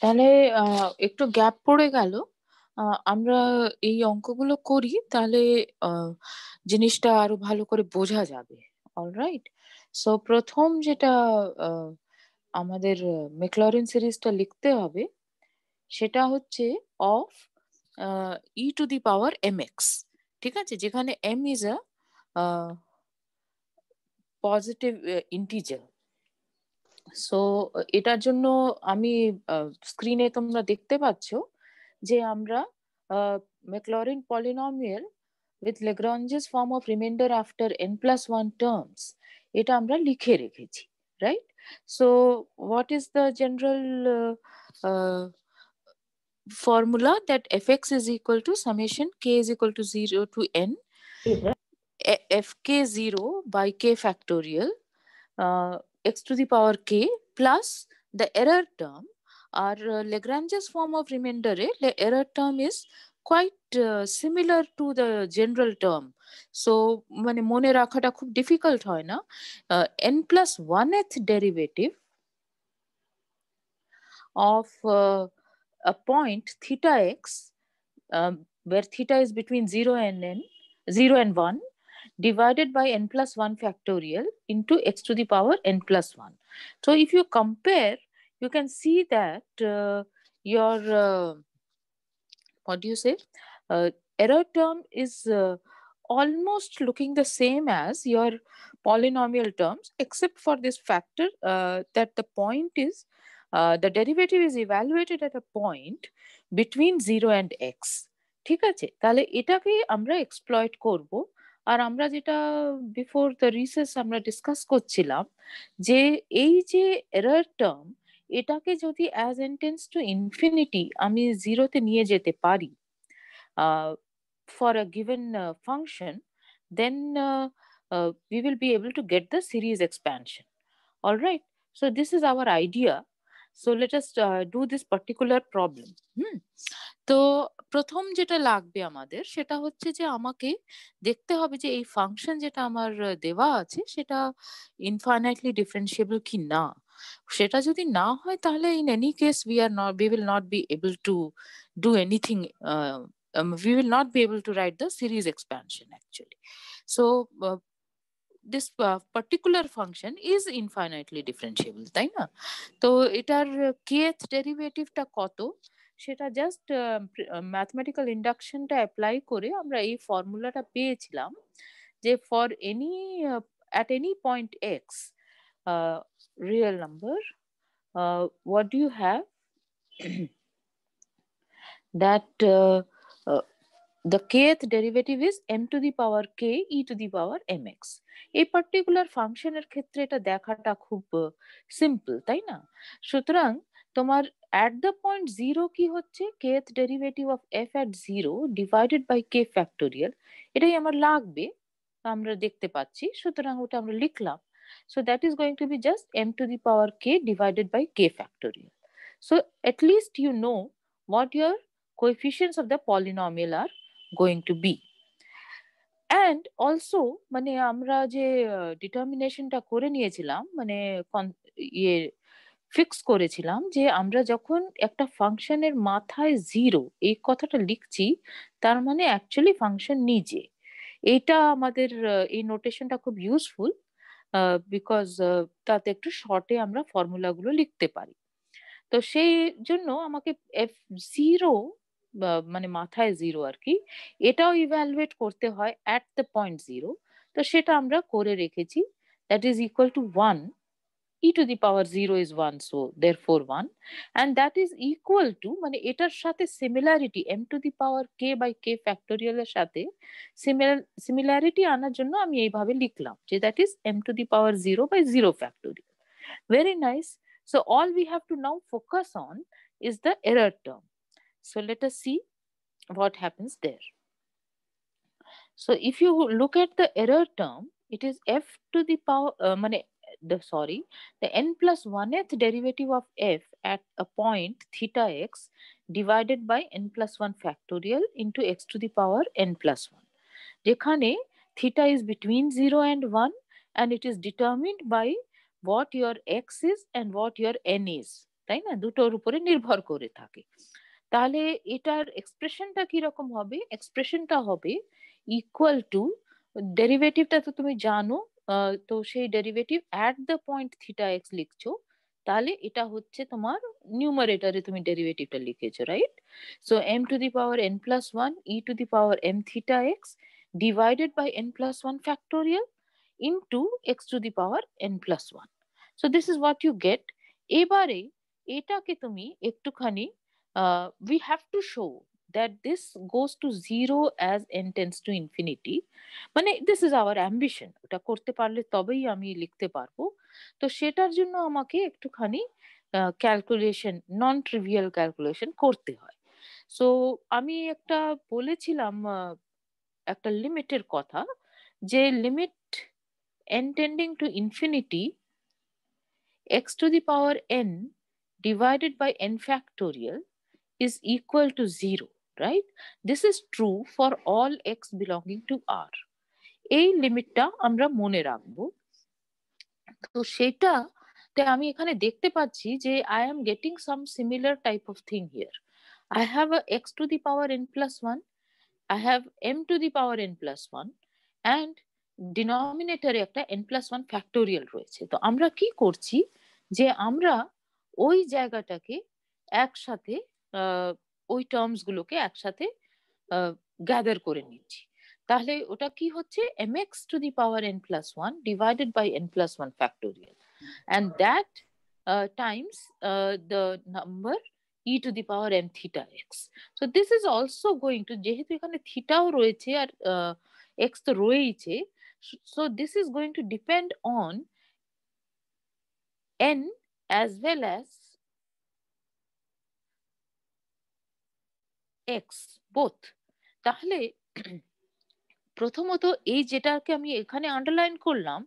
তাহলে একটু গ্যাপ পড়ে গেল। আমরা এই অঙ্কগুলো করি, তাহলে জিনিসটা আরো ভালো করে বোঝা যাবে। অলরাইট। সো প্রথম যেটা আমাদের ম্যাকলরিন সিরিজটা লিখতে হবে সেটা হচ্ছে of e to the power M x. ঠিক আছে, যেখানে m is a positive integer. So এটার জন্য আমি স্ক্রিনে তোমরা দেখতে পাচ্ছ যে আমরা Maclaurin polynomial with Lagrange's form of remainder after n plus 1 terms এটা আমরা লিখে রেখেছি, right? So what is the general formula? That fx is equal to summation k is equal to 0 to n fk0 by k factorial x to the power k plus the error term. Our Lagrange's form of remainder, the error term is quite similar to the general term. So মানে মনে রাখাটা খুব difficult হয় না। n plus 1th derivative of a point theta x, where theta is between 0 and n, 0 and 1, divided by n plus 1 factorial into x to the power n plus 1. So if you compare, you can see that your what do you say, error term is almost looking the same as your polynomial terms, except for this factor that the point is the derivative is evaluated at a point between 0 and x. ঠিক আছে, তাহলে এটাকে আমরা exploit করব। আর আমরা যেটা before the recess আমরা discuss করছিলাম যে এই যে এরর টার্ম, এটাকে যদি as N tends to infinity আমি জিরোতে নিয়ে যেতে পারি for a given function, then we will be able to get the series expansion. All right. So this is our idea. So let us do this particular problem. তো প্রথম যেটা লাগবে আমাদের সেটা হচ্ছে যে আমাকে দেখতে হবে যে এই ফাংশন যেটা আমার দেওয়া আছে সেটা ইনফাইনাইটলি ডিফারেন্সিয়েবল কি না। সেটা যদি না হয় তাহলে in any case we will not be able to do anything. We will not be able to write the series expansion actually. So this particular function is infinitely differentiable, তাই না? তো এটার kth ডেরিভেটিভটা কত সেটা জাস্ট ম্যাথমেটিক্যাল ইন্ডাকশনটা অ্যাপ্লাই করে আমরা এই ফর্মুলাটা পেয়েছিলাম যে for any at any point x real number, what do you have? That the kth derivative is m to the power k e to the power mx. এই particular ফাংশনের ক্ষেত্রে এটা দেখাটা খুব সিম্পল, তাই না? সুতরাং তোমার at the point 0 কি হচ্ছে, kth derivative of f at 0 divided by k factorial, এটাই আমার লাগবে, আমরা দেখতে পাচ্ছি। সুতরাং ওটা আমরা লিখলাম। So that is going to be just m to the power k divided by k factorial. So at least you know what your coefficients of the polynomial are going to be. And also মানে আমরা যে ডিটারমিনেশনটা করে নিয়েছিলাম, মানে ইয়ে fix করেছিলাম যে আমরা যখন একটা ফাংশনের মাথায় জিরো এই কথাটা লিখছি, তার মানে অ্যাকচুয়ালি ফাংশন নিজে। এটা আমাদের এই নোটেশনটা খুব ইউজফুল, বিকজ তাতে একটু শর্টে আমরা ফর্মুলাগুলো লিখতে পারি। তো সেই জন্য আমাকে এফ জিরো মানে মাথায় জিরো আর কি, এটাও ইভ্যালুয়েট করতে হয় অ্যাট দ্য পয়েন্ট জিরো। তো সেটা আমরা করে রেখেছি। That is equal to 1, e to the power 0 is 1, so therefore 1, and that is equal to মানে এটার সাথে similarity m to the power k by k factorial এর সাথে সিমিলারিটি আনার জন্য আমি এইভাবে লিখলাম যে that is m to the power 0 by 0 factorial. Very nice. So all we have to now focus on is the error term. So let us see what happens there. So if you look at the error term, it is f to the power the n plus 1th derivative of f at a point theta x divided by n plus 1 factorial into x to the power n plus 1. যেখানে theta is between 0 and 1 and it is determined by what your x is and what your n is. তাই না? দুটোর উপরে নির্ভর করে থাকে। তাহলে এটার এক্সপ্রেশনটা কিরকম হবে? এক্সপ্রেশনটা হবে ইকুয়াল টু, ডেরিভেটিভটা তো তুমি জানো, তো সেই derivative at the point theta X লিখছো, তাহলে এটা হচ্ছে তোমার নিউমারেটরে তুমি ডেরিভেটিভটা লিখেছো, right? So M to the power N plus one E to the power M theta X divided by N plus one factorial into x to the power N plus one. So this is what you get. এবারে এটাকে তুমি একটুখানি, we have to show that this goes to zero as n tends to infinity, মানে this is our ambition, ওটা করতে পারলে তবেই আমি লিখতে পারবো। তো সেটার জন্য আমাকে একটুখানি ক্যালকুলেশন, নন ট্রিভিয়াল ক্যালকুলেশন করতে হয়। সো আমি একটা বলেছিলাম, একটা লিমিটের কথা, যে limit n tending to infinity x to the power n divided by n factorial is equal to 0, right? This is true for all x belonging to R. এই লিমিটটা আমরা মনে রাখবো। তো সেটাতে আমি এখানে দেখতে পাচ্ছি যে I am getting some similar type of thing here. I have a x to the power n plus 1, I have m to the power n plus 1, and ডিনোমিনেটরে একটা n plus 1 ফ্যাক্টোরিয়াল রয়েছে। তো আমরা কি করছি, যে আমরা ওই জায়গাটাকে একসাথে, ওই টার্মস গুলোকে একসাথে গ্যাদার করে নিচ্ছি। তাহলে ওটা কি হচ্ছে, mx to the power n plus 1 divided by n plus 1 factorial, and that times the number e to the power m theta x. So this is also going to, যেহেতু এখানে থিটাও রয়েছে আর x তো রয়েছে, so this is going to depend on n as well as x both. তাহলে প্রথমত এই যেটাকে আমি এখানে আন্ডারলাইন করলাম,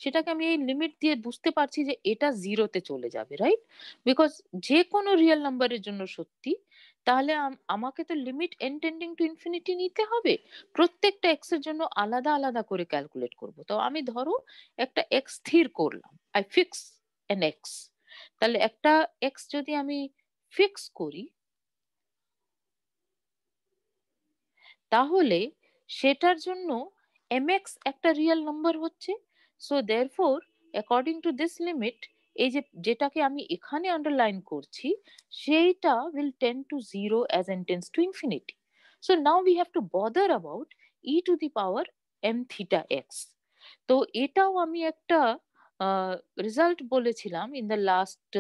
সেটাকে আমি এই লিমিট দিয়ে বুঝতে পারছি যে এটা জিরোতে চলে যাবে, রাইট? বিকজ যে কোনো রিয়েল নাম্বারের জন্য সত্যি, তাহলে আমাকে তো limit N tending to infinity নিতে হবে, প্রত্যেকটা এক্স এর জন্য আলাদা আলাদা করে ক্যালকুলেট করব। তো আমি ধরো একটা এক্স স্থির করলাম, আই ফিক্স এন এক্স। তাহলে একটা এক্স যদি আমি ফিক্স করি, তাহলে সেটার জন্য mx একটা রিয়েল নাম্বার হচ্ছে। So therefore according to this limit, এই যে যেটাকে আমি এখানে আন্ডারলাইন করছি, সেইটা will tend to zero as n tends to infinity. So now we have to bother about e to the power M theta x. তো এটাও আমি একটা রেজাল্ট বলেছিলাম ইন দ্য লাস্ট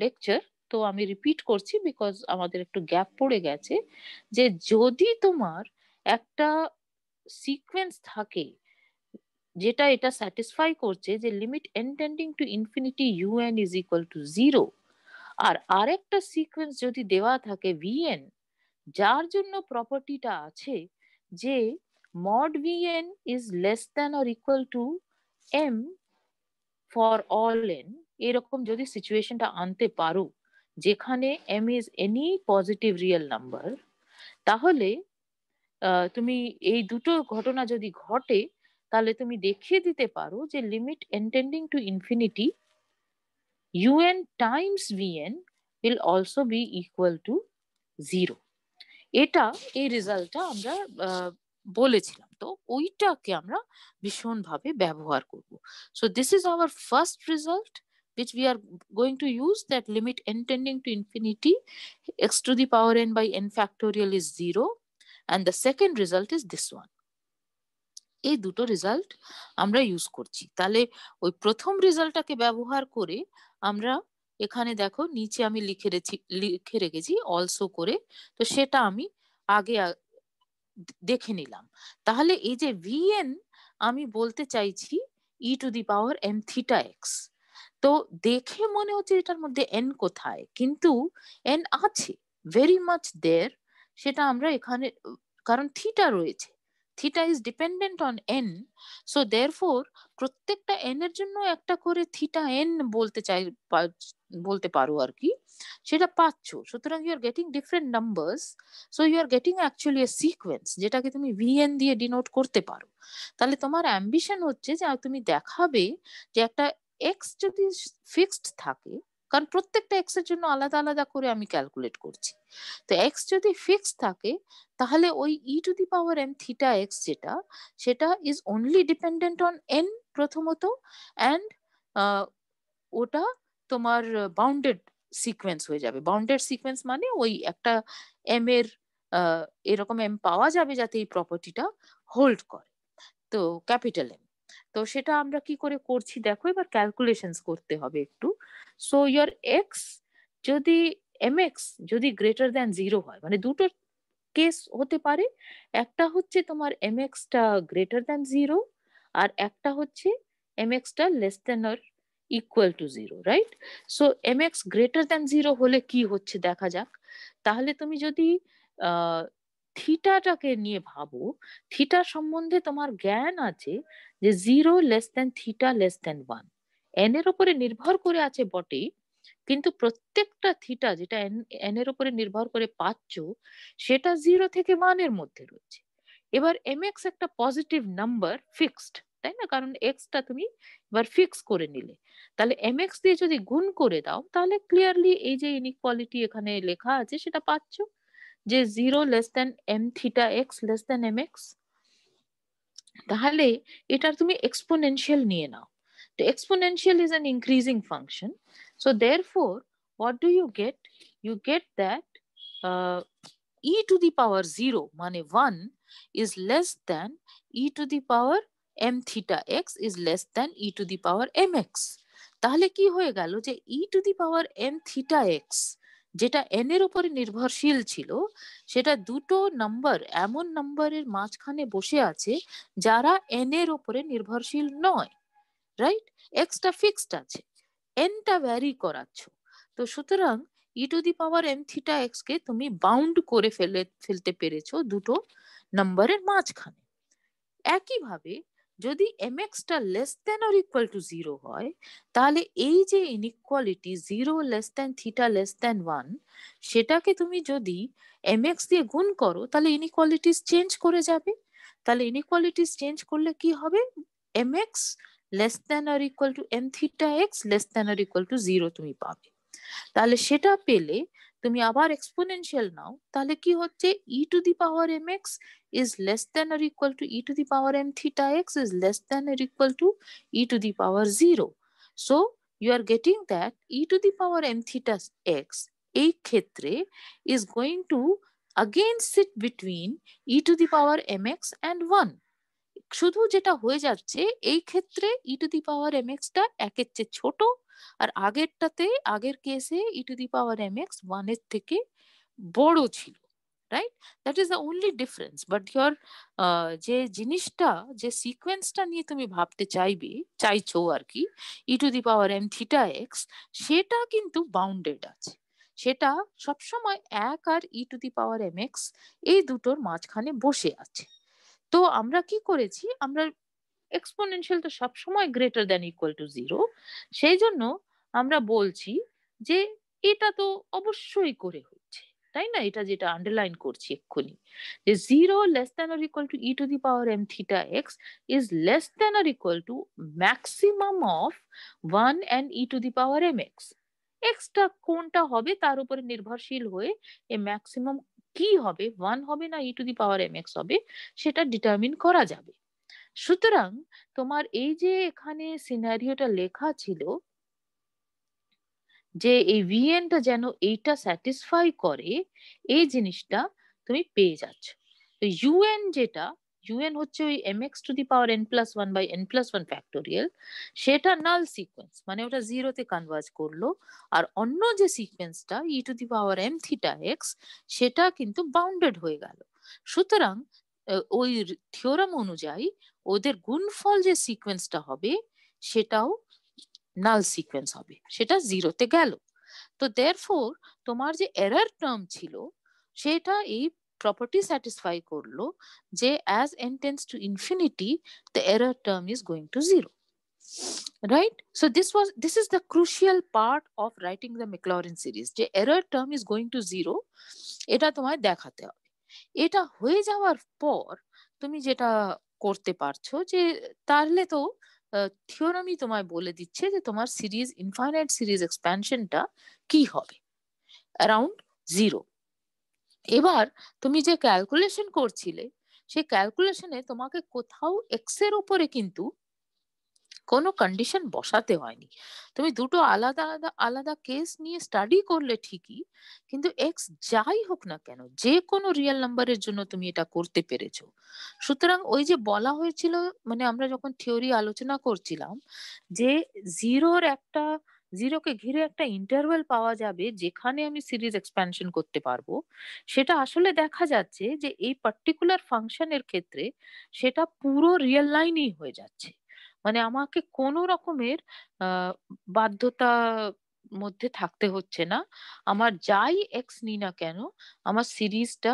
লেকচার, তো আমি রিপিট করছি বিকজ আমাদের একটু গ্যাপ পড়ে গেছে, যে যদি তোমার একটা সিকোয়েন্স থাকে যেটা এটা স্যাটিসফাই করছে যে limit N tending to infinity U N is equal to zero, আর আরেকটা সিকোয়েন্স যদি দেওয়া থাকে ভিএন, যার জন্য প্রপার্টিটা আছে যে mod v n is less than or equal to m for all n, এরকম যদি সিচুয়েশনটা আনতে পারো যেখানে m is any positive real number, তাহলে তুমি এই দুটো ঘটনা যদি ঘটে, তাহলে তুমি দেখিয়ে দিতে পারো যে limit N tending to infinity un times vn will also be equal to 0। এটা, এই রেজাল্টটা আমরা বলেছিলাম, তো ওইটাকে আমরা ভীষণভাবে ব্যবহার করব। So this is our first result which we are going to use, that limit n tending to infinity x to the power n by n factorial is 0, and the second result is this one. এই দুটো result আমরা use করছি। তাহলে ওই প্রথম রেজাল্টটাকে ব্যবহার করে আমরা এখানে দেখো নিচে আমি লিখে রেখেছি অলসো করে, তো সেটা আমি আগে দেখে নিলাম। তাহলে এই যে ভিএন আমি বলতে চাইছি E to the power M theta x. তো দেখে মনে হচ্ছে এটার মধ্যে এন কোথায়, কিন্তু এন আছে, ভেরি মাচ দেয়ার। সেটা আমরা এখানে, কারণ থিটা রয়েছে, theta is dependent on N, so therefore প্রত্যেকটা এন এর জন্য একটা করে থিটা এন বলতে পারো আর কি, সেটা পাচ্ছ। সুতরাং you are getting different numbers, so you are getting actually a sequence যেটাকে তুমি ভিএন দিয়ে ডিনোট করতে পারো। তাহলে তোমার অ্যাম্বিশন হচ্ছে যে তুমি দেখাবে যে একটা এক্স যদি ফিক্সড থাকে, কারণ প্রত্যেকটা এক্স এর জন্য আলাদা আলাদা করে আমি ক্যালকুলেট করছি। তো এক্স যদি ফিক্স থাকে তাহলে ওই E to the power M theta X যেটা, সেটা is only dependent on N প্রথমত, অ্যান্ড ওটা তোমার বাউন্ডেড সিকোয়েন্স হয়ে যাবে। বাউন্ডেড সিকোয়েন্স মানে ওই একটা এম এর এরকম এম পাওয়া যাবে যাতে এই প্রপার্টিটা হোল্ড করে, তো ক্যাপিটাল এম। তো সেটা আমরা কি করে করছি দেখো, এবার ক্যালকুলেশনস করতে হবে একটু। সো ইয়ার এক্স যদি এম এক্স যদি গ্রেটার দ্যান 0 হয়, মানে দুটো কেস হতে পারে, একটা হচ্ছে তোমার এম এক্সটা গ্রেটার দ্যান 0, আর একটা হচ্ছে এম এক্সটা less than or equal to 0, right? So m x greater than 0 হলে কি হচ্ছে দেখা যাক। তাহলে তুমি যদি থিটাটাকে নিয়ে ভাবো, থিটা সম্বন্ধে তোমার জ্ঞান আছে যে 0 less than theta less than 1, N এর উপরে নির্ভর করে আছে বটে, কিন্তু প্রত্যেকটা থিটা যেটা এন এর উপরে নির্ভর করে পাচ্ছ সেটা 0 থেকে 1 এর মধ্যে রয়েছে। এবার এম এক্স একটা পজিটিভ নাম্বার ফিক্সড, তাই না? কারণ এক্সটা তুমি এবার ফিক্স করে নিলে, তাহলে এম এক্স দিয়ে যদি গুণ করে দাও তাহলে ক্লিয়ারলি এই যে ইনইকুয়ালিটি এখানে লেখা আছে সেটা পাচ্ছ, যে 0 less than m theta x less than m x. তাহলে এটার তুমি এক্সপোনেনশিয়াল নিয়ে নাও। তো exponential is an increasing function, so therefore what do you get? You get that e to the power 0 মানে 1 is less than e to the power m theta x is less than e to the power mx। তাহলে কি হয়ে গেল যে e to the power m theta x যেটা n এর উপরে নির্ভরশীল ছিল, সেটা দুটো নাম্বার এমন নাম্বারের মাঝখানে বসে আছে যারা n এর উপরে নির্ভরশীল নয়, রাইট? এক্সটা ফিক্সড আছে, এনটা ভ্যারি করাচ্ছ। তো সুতরাং E to the power M theta X কে তুমি বাউন্ড করে ফেলতে পেরেছো দুটো নাম্বারের মাঝখানে। একইভাবে যদি এম এক্সটা less than or equal to 0 হয়, তাহলে এই যে inequality 0 less than theta less than 1, সেটাকে তুমি যদি এম এক্স দিয়ে গুণ করো তাহলে ইনইকুয়ালিটিস চেঞ্জ করে যাবে। তাহলে ইনইকুয়ালিটিস চেঞ্জ করলে কি হবে, m x less than or equal to m theta x less than or equal to 0 তুমি পাবে। তাহলে সেটা পেলে তুমি আবার এক্সপোনেনশিয়াল নাও, তাহলে কি হচ্ছে E to the power M X is less than or equal to e to the power m theta x is less than or equal to e to the power 0. So you are getting that e to the power m theta x এই ক্ষেত্রে is going to again sit between e to the power mx and 1। শুধু যেটা হয়ে যাচ্ছে এই ক্ষেত্রে E to the power M X টা একের চেয়ে ছোট, আর আগেরটাতে আগের কেসে E to the power M X 1 এর থেকে বড় ছিল, right? That is the only difference. But your যে জিনিসটা যে সিকোয়েন্সটা নিয়ে তুমি ভাবতে চাইছো আর কি, E to the power M theta X, সেটা কিন্তু বাউন্ডেড আছে। সেটা সবসময় 1 আর E to the power M X এই দুটোর মাঝখানে বসে আছে। তো আমরা কি করেছি, আমরা এক্সপোনেনশিয়াল তো সবসময় গ্রেটার দ্যান ইকুয়াল টু 0, সেই জন্য আমরা বলছি যে এটা তো অবশ্যই করে হচ্ছে, তাই না? এটা যেটা আন্ডারলাইন করছি এক্ষুনি, যে 0 less than or equal to e to the power M theta x is less than or equal to maximum of 1 and e to the power M x. এক্সটা কোনটা হবে তার উপরে নির্ভরশীল হয়ে এই ম্যাক্সিমাম কি হবে, 1 হবে না E to the power M X হবে, সেটা ডিটারমিন করা যাবে। সুতরাং তোমার এই যে এখানে সিনারিওটা লেখা ছিল যে এই ভিএনটা যেন এইটা স্যাটিসফাই করে, এই জিনিসটা তুমি পেয়ে যাচ্ছ। তো ইউএন যেটা, ইউএন হচ্ছে ওই m x to the power N plus one by N plus one factorial, সেটা নাল সিকোয়েন্স, মানে ওটা জিরোতে কনভার্জ করলো। আর অন্য যে সিকোয়েন্সটা E to the power M theta X, সেটা কিন্তু বাউন্ডেড হয়ে গেল। সুতরাং ওই থিওরাম অনুযায়ী ওদের গুণফল যে সিকোয়েন্সটা হবে সেটাও নাল সিকোয়েন্স হবে, সেটা জিরোতে গেল। তো দেয়ারফোর তোমার যে এরর টার্ম ছিল সেটা এই প্রপার্টি স্যাটিসফাই করলো যে as n tends to infinity the error term is going to 0, right? So this is the crucial part of writing the Maclaurin series, যে error term is going to 0, এটা তোমায় দেখাতে হবে। এটা হয়ে যাওয়ার পর তুমি যেটা করতে পারছো যে তাহলে তো থিওরামই তোমায় বলে দিচ্ছে যে তোমার সিরিজ ইনফাইনাইট সিরিজ এক্সপ্যানশনটা কি হবে, অ্যারাউন্ড 0। এবার তুমি যে ক্যালকুলেশন করছিলে সেই ক্যালকুলেশনে তোমাকে কোথাও এক্স এর উপরে কিন্তু কোনো কন্ডিশন বসাতে হয়নি। তুমি দুটো আলাদা আলাদা আলাদা কেস নিয়ে স্টাডি করলে ঠিকই, কিন্তু এক্স যাই হোক না কেন যে কোনো রিয়েল নাম্বারের জন্য তুমি এটা করতে পেরেছো। সুতরাং ওই যে বলা হয়েছিল, মানে আমরা যখন থিওরি আলোচনা করছিলাম যে জিরোকে ঘিরে একটা ইন্টারভ্যাল পাওয়া যাবে যেখানে আমি সিরিজ এক্সপ্যানশন করতে পারবো, সেটা আসলে দেখা যাচ্ছে যে এই পার্টিকুলার ফাংশনের ক্ষেত্রে সেটা পুরো রিয়েল লাইনই হয়ে যাচ্ছে। মানে আমাকে কোনো রকমের বাধ্যতা মধ্যে থাকতে হচ্ছে না। আমার যাই এক্স নিই না কেন আমার সিরিজটা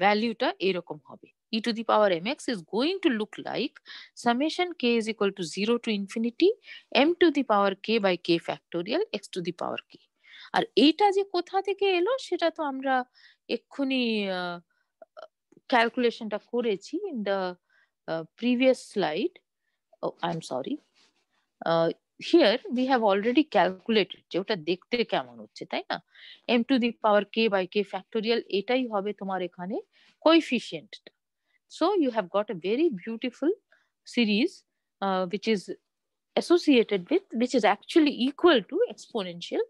ভ্যালুটা এরকম হবে। e to the power mx is going to look like summation k is equal to 0 to infinity m to the power k by k factorial x to the power k। আর এইটা যে কোথা থেকে এলো সেটা তো আমরা এক্ষুনি ক্যালকুলেশনটা করেছি in the previous slide. Oh, I'm sorry. Here we have already calculated যে ওটা দেখতে কেমন হচ্ছে, তাই না? m to the power k by k factorial এটাই হবে তোমার এখানে coefficient. So you have got a very beautiful series which is associated with, which is actually equal to exponential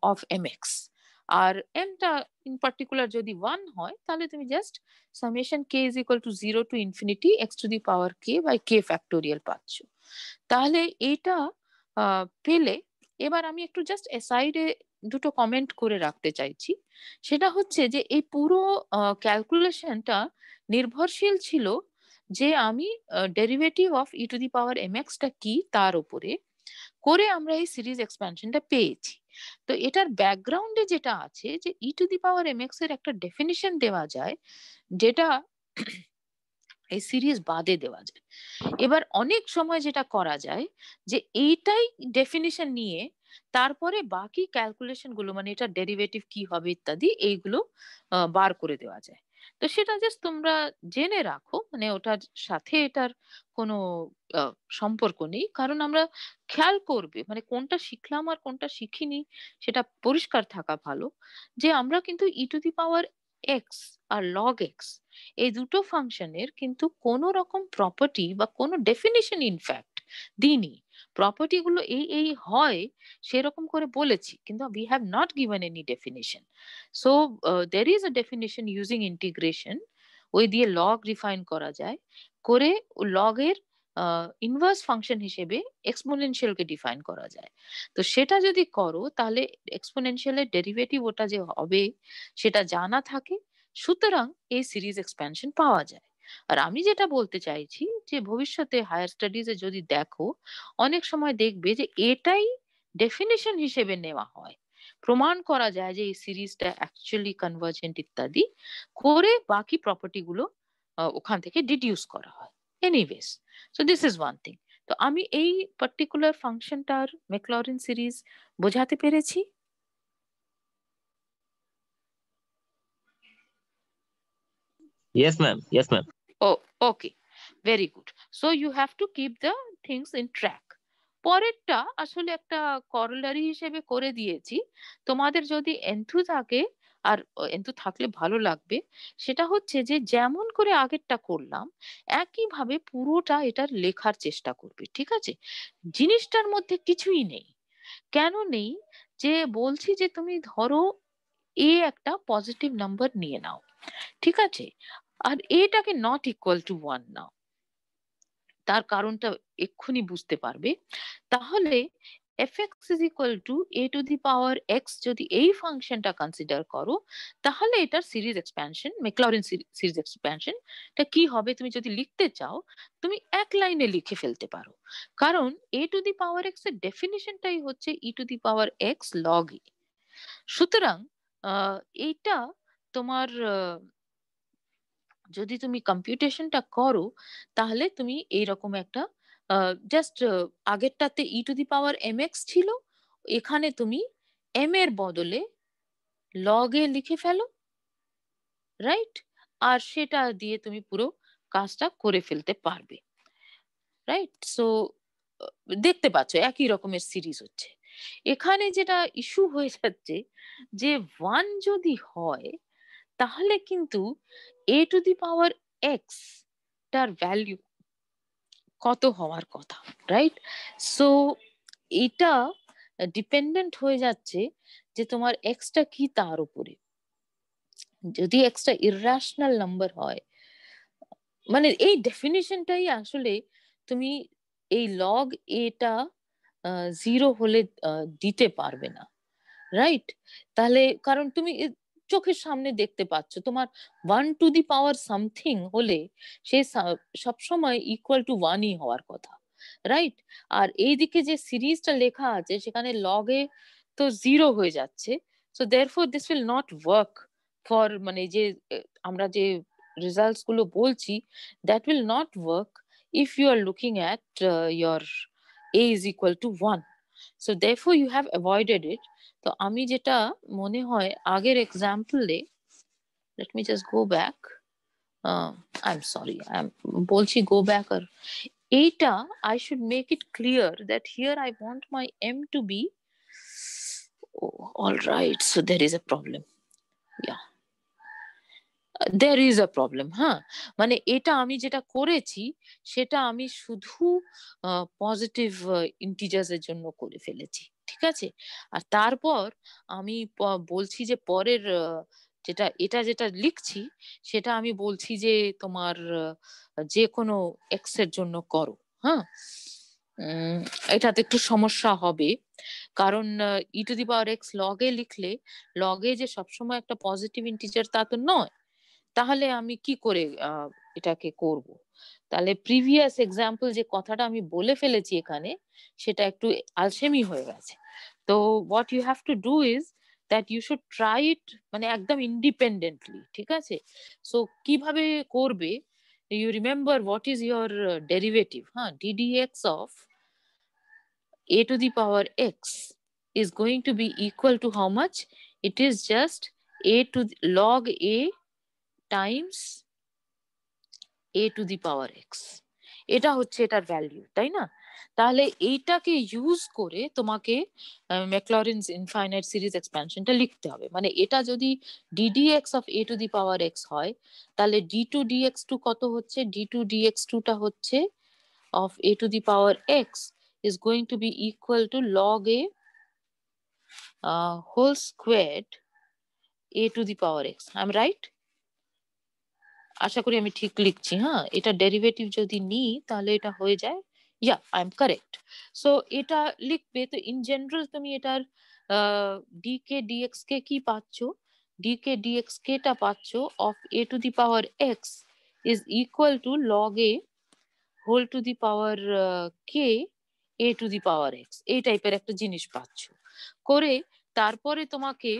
of mx। আর mটা in particular যদি 1 হয় তাহলে তুমি just summation k is equal to 0 to infinity x to the power k by k factorial পাচ্ছ। তাহলে এটা পেলে এবার আমি একটু জাস্ট এসাইডে দুটো কমেন্ট করে রাখতে চাইছি। সেটা হচ্ছে যে এই পুরো ক্যালকুলেশনটা নির্ভরশীল ছিল যে আমি derivative of e to the power MX টা কি তার উপরে করে আমরা এই সিরিজ এক্সপ্যানশনটা পেয়েছি। তো এটার ব্যাকগ্রাউন্ডে যেটা আছে যে ই টু দি পাওয়ার এমএক্স এর একটা ডেফিনিশন দেওয়া যায় যেটা এই সিরিজ বাদে দেওয়া যায়। এবার অনেক সময় যেটা করা যায় যে এইটাই ডেফিনিশন নিয়ে তারপরে বাকি ক্যালকুলেশন গুলো, মানে এটা ডেরিভেটিভ কি হবে ইত্যাদি এইগুলো বার করে দেওয়া যায়। তো সেটা জাস্ট তোমরা জেনে রাখো, মানে ওটার সাথে এটার কোনো সম্পর্ক নেই। কারণ আমরা খেয়াল করবে মানে কোনটা শিখলাম আর কোনটা শিখিনি সেটা পরিষ্কার থাকা ভালো, যে আমরা কিন্তু E to the power X আর লগ এক্স এই দুটো ফাংশনের কিন্তু কোনো রকম প্রপার্টি বা কোনো ডেফিনিশন ইনফ্যাক্ট দিইনি। প্রপার্টি গুলো এই এই হয় সেরকম করে বলেছি, কিন্তু we have not given any definition. So there is a definition using integration, ওই দিয়ে লগ রিফাইন করা যায়, করে লগ এর ইনভার্স ফাংশন হিসেবে এক্সপোনেনশিয়ালকে ডিফাইন করা যায়। তো সেটা যদি করো তাহলে এক্সপোনেনশিয়ালের ডেরিভেটিভ ওটা যে হবে সেটা জানা থাকে, সুতরাং এই সিরিজ এক্সপ্যানশন পাওয়া যায়। আর আমি যেটা বলতে চাইছি যে ভবিষ্যতে হায়ার স্টাডিজে যদি দেখো অনেক সময় দেখবে যে এটাই ডেফিনিশন হিসেবে নেওয়া হয়, প্রমাণ করা যায় যে এই সিরিজটা অ্যাকচুয়ালি কনভার্জেন্ট ইত্যাদি করে বাকি প্রপার্টি গুলো ওখান থেকে ডিডিউস করা হয়। Anyways, so this is one thing. তো আমি এই পার্টিকুলার ফাংশনটার ম্যাকলরিন সিরিজ বোঝাতে পেরেছি। Yes, ma'am. Yes, ma'am. Oh, okay. Very good. So you have to keep the things in track. পরেরটা আসলে একটা করোলারি হিসেবে করে দিয়েছি, তোমাদের যদি এন্থু থাকে আর এন্থু থাকলে ভালো লাগবে। সেটা হচ্ছে যে যেমন করে আগেরটা করলাম একইভাবে পুরোটা এটার লেখার চেষ্টা করবে, ঠিক আছে? জিনিসটার মধ্যে কিছুই নেই। কেন নেই? যে বলছি যে তুমি ধরো এ একটা পজিটিভ নাম্বার নিয়ে নাও, ঠিক আছে? আর এটাকে নট ইকুয়াল টু 1 নাও, তার কারণটা এক্ষুনি বুঝতে পারবে। তাহলে fx is equal to a to the power x যদি এই ফাংশনটা কনসিডার করো তাহলে এটার series expansion, Maclaurin series expansion টা কি হবে তুমি যদি লিখতে চাও তুমি এক লাইনে লিখে ফেলতে পারো। কারণ a to the power x এর ডেফিনিশনটাই হচ্ছে e to the power x log a। সুতরাং এইটা তোমার যদি তুমি কম্পিউটেশনটা করো তাহলে তুমি এইরকম একটা জাস্ট আগেরটাতে E to the power M X ছিল, এখানে তুমি এম এর বদলে লগ এ লিখে ফেলো, রাইট? আর সেটা দিয়ে তুমি পুরো কাজটা করে ফেলতে পারবে, রাইট? সো দেখতে পাচ্ছ একই রকমের সিরিজ হচ্ছে। এখানে যেটা ইস্যু হয়ে যাচ্ছে যে 1 যদি হয় তাহলে কিন্তু a two the power x টার ভ্যালু কত হওয়ার কথা, রাইট? সো এটা ডিপেন্ডেন্ট হয়ে যাচ্ছে যে তোমার এক্সটা কি তার উপরে। যদি এক্সটা ইররাশনাল নাম্বার হয়, মানে এই ডেফিনিশনটাই আসলে তুমি এই লগ এটা 0 হলে দিতে পারবে না, রাইট? তাহলে কারণ তুমি চোখের সামনে দেখতে পাচ্ছ তোমার 1 টু দি পাওয়ার সামথিং হলে সে সবসময় ইকুয়াল টু 1ই হওয়ার কথা, রাইট? আর এইদিকে যে সিরিজটা লেখা আছে সেখানে লগে তো 0 হয়ে যাচ্ছে, so therefore this will not work for, মানে যে আমরা যে রেজাল্টস গুলো বলছি, that will not work if you are looking at your a is equal to 1. So therefore you have avoided it. তো আমি যেটা মনে হয় আগের এক্সাম্পলে, let me just go back. I'm sorry, বলছি go back আর এইটা I should make it clear that here I want my m to be, oh, all right, so there is a problem. Yeah, there is a problem. হ্যাঁ, মানে এটা আমি যেটা করেছি সেটা আমি শুধু পজিটিভ ইন্টিজার্স এর জন্য করে ফেলেছি, ঠিক আছে? আর তারপর আমি বলছি যে পরের যেটা এটা যেটা লিখছি সেটা আমি বলছি যে তোমার যে কোনো এক্স এর জন্য করো। হ্যাঁ, এটাতে একটু সমস্যা হবে, কারণ ই টু দি পাওয়ার এক্স লগে লিখলে লগে যে সবসময় একটা পজিটিভ ইন্টিজার তা তো নয়। তাহলে আমি কি করে এটাকে করব? তাহলে প্রিভিয়াস এক্সাম্পল যে কথাটা আমি বলে ফেলেছি এখানে সেটা একটু আলসেমি হয়ে গেছে। তো what you have to do is that you should try it, মানে একদম ইন্ডিপেন্ডেন্টলি, ঠিক আছে? সো কিভাবে করবে, you remember what is your derivative. হ্যাঁ, ddx of a to the power x is going to be equal to how much? It is just a to log a times a to the power x. এটা হচ্ছে এটার value, তাই না? তাহলে এইটাকে use করে তোমাকে ম্যাকলরিনস ইনফাইনাইট সিরিজ এক্সপ্যানশনটা লিখতে হবে। মানে এটা যদি ddx of a to the power x হয় তাহলে d2 dx2 কত হচ্ছে? d2 dx2 টা হচ্ছে of a to the power x is going to be equal to log a whole squared a to the power x. I'm right? আশা করি আমি ঠিক লিখছি। হ্যাঁ, এটা ডেরিভেটিভ যদি নিই তাহলে এটা হয়ে যায়, yeah I am correct. So এটা লিখবে, তো ইন জেনারেল তুমি এটার ডিকে ডিএক্স কে কি পাচ্ছ? ডিকে ডিএক্স কে টা পাচ্ছ of a to the power x is equal to log a whole to the power কে a to the power x, এই টাইপের একটা জিনিস পাচ্ছ। করে তারপরে তোমাকে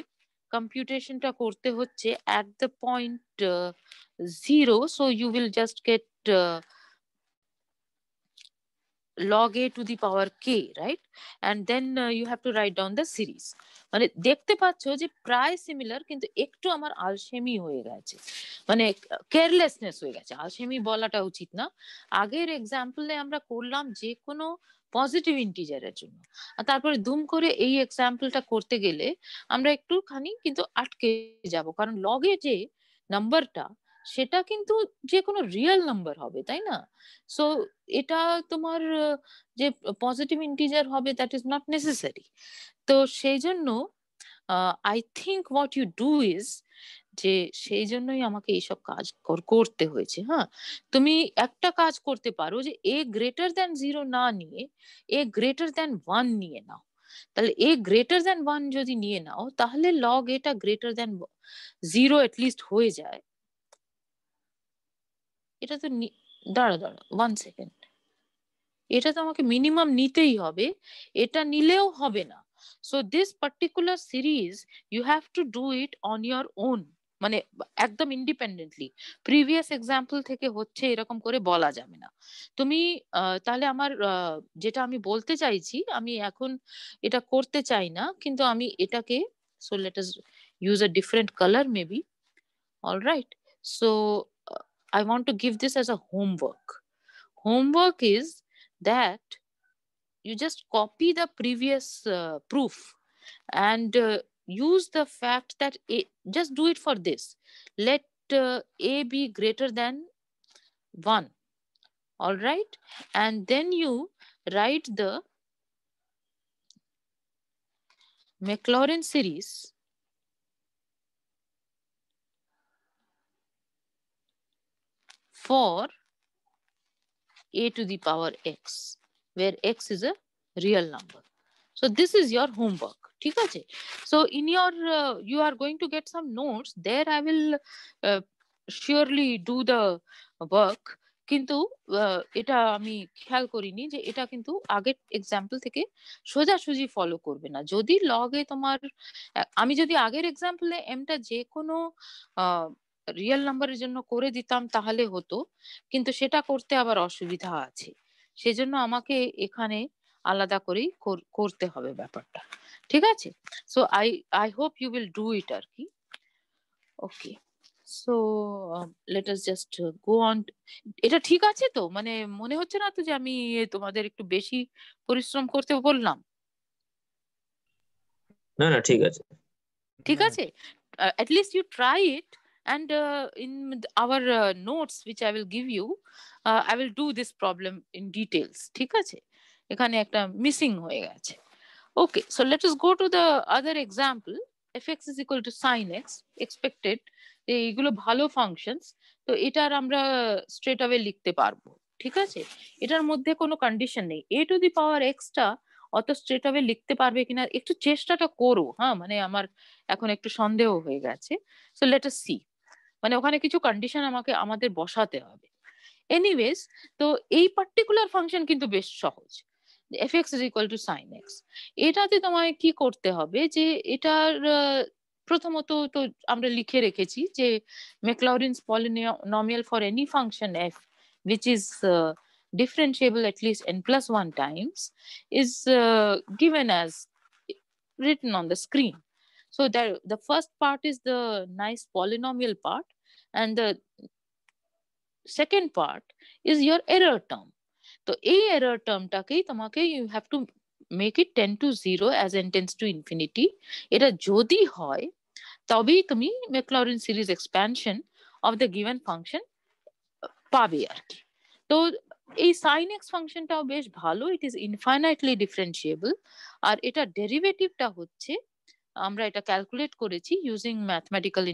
কম্পিউটেশনটা করতে হচ্ছে at the point 0, so you will just get log a to the power k, right? And then you have to write down the series. মানে দেখতে পাচ্ছ যে প্রায় সিমিলার, কিন্তু একটু আমার আলসেমি হয়ে গেছে, মানে কেয়ারলেসনেস হয়ে গেছে। আলসেমি বলাটা উচিত না। আগের এক্সাম্পলে আমরা করলাম যে কোনো পজিটিভ ইন্টিজারের জন্য, আর তারপরে দুম করে এই এক্সাম্পলটা করতে গেলে আমরা একটুখানি কিন্তু আটকে যাব, কারণ লগে যে নাম্বারটা সেটা কিন্তু যে কোনো রিয়েল নাম্বার হবে, তাই না? সো এটা তোমার যে পজিটিভ ইন্টিজার হবে দ্যাট ইজ নট নেসেসারি। তো সেই জন্য I think what you do is, যে সেই জন্যই আমাকে এইসব কাজ করতে হয়েছে। হ্যাঁ, তুমি একটা কাজ করতে পারো যে এ গ্রেটার দ্যান 0 না নিয়ে এ গ্রেটার দ্যান 1 নিয়ে নাও। তাহলে এ গ্রেটার দ্যান 1 যদি নিয়ে নাও তাহলে লগ এটা গ্রেটার দ্যান 0 এটলিস্ট হয়ে যায়। এটা তো দাঁড়া 1 সেকেন্ড, এটা তো আমাকে মিনিমাম নিতেই হবে, এটা নিলেও হবে না। So this particular series you have to do it on your own, মানে একদম ইন্ডিপেন্ডেন্টলি। প্রিভিয়াস এক্সাম্পল থেকে হচ্ছে এরকম করে বলা যাবে না। তুমি তাহলে আমার যেটা আমি বলতে চাইছি, আমি এখন এটা করতে চাই না, কিন্তু আমি এটাকে, so let us use a different colour maybe. All right, so I want to give this as a homework. Homework is that you just copy the previous proof and use the fact that just do it for this. Let A be greater than 1. All right. And then you write the Maclaurin series for A to the power x, where x is a real number. So this is your homework. ঠিক আছে? So in your you are going to get some notes there. I will surely do the work, কিন্তু এটা আমি খেয়াল করিনি যে এটা কিন্তু আগের এক্সাম্পল থেকে সোজাসুজি ফলো করবে না। যদি লগে তোমার আমি যদি আগের এক্সাম্পলে এমটা যে কোনো রিয়েল নাম্বারের জন্য করে দিতাম তাহলে হতো, কিন্তু সেটা করতে আবার অসুবিধা আছে, সেজন্য আমাকে এখানে আলাদা করেই করতে হবে ব্যাপারটা। ঠিক আছে? So I hope you will do it আর কি। Okay, so let us just go on. এটা ঠিক আছে তো? মানে মনে হচ্ছে না তো যে আমি তোমাদের একটু বেশি পরিশ্রম করতে বললাম? না না ঠিক আছে। ঠিক আছে, at least you try it, and in our notes which I will give you, I will do this problem in details. ঠিক আছে? এখানে একটা মিসিং হয়ে গেছে। Okay, so let us go to the other example. fx is equal to sin x expected, এইগুলো ভালো functions, তো এটার আমরা স্ট্রেট অ্যাওয়ে লিখতে পারবো। ঠিক আছে? এটার মধ্যে কোনো কন্ডিশন নেই। a two the power x টা অত স্ট্রেট অ্যাওয়ে লিখতে পারবে কিনা একটু চেষ্টাটা করো। হ্যাঁ, মানে আমার এখন একটু সন্দেহ হয়ে গেছে। সো লেট আস সি, মানে ওখানে কিছু কন্ডিশন আমাদের বসাতে হবে। এনিওয়েজ, তো এই পার্টিকুলার ফাংশন কিন্তু বেশ সহজ। fx is equal to sin x, এটাতে তোমায় কি করতে হবে যে এটার প্রথমত তো আমরা লিখে রেখেছি যে Maclaurin's polynomial for any function f which is differentiable at least n plus 1 times is given as written on the screen. So the first part is the nice polynomial part, and the second part is your error term. তো এই error টার্মটাকেই তোমাকে you have to make it tend to 0 as n tends to infinity. এটা যদি হয় তবেই তুমি Maclaurin series expansion of the given function পাবে আর কি। তো এই sin x ফাংশনটাও বেশ ভালো, ইট ইজ ইনফাইনাইটলি ডিফারেন্সিয়েবল, আর এটা ডেরিভেটিভটা হচ্ছে আমরা এটা ক্যালকুলেট করেছি using mathematical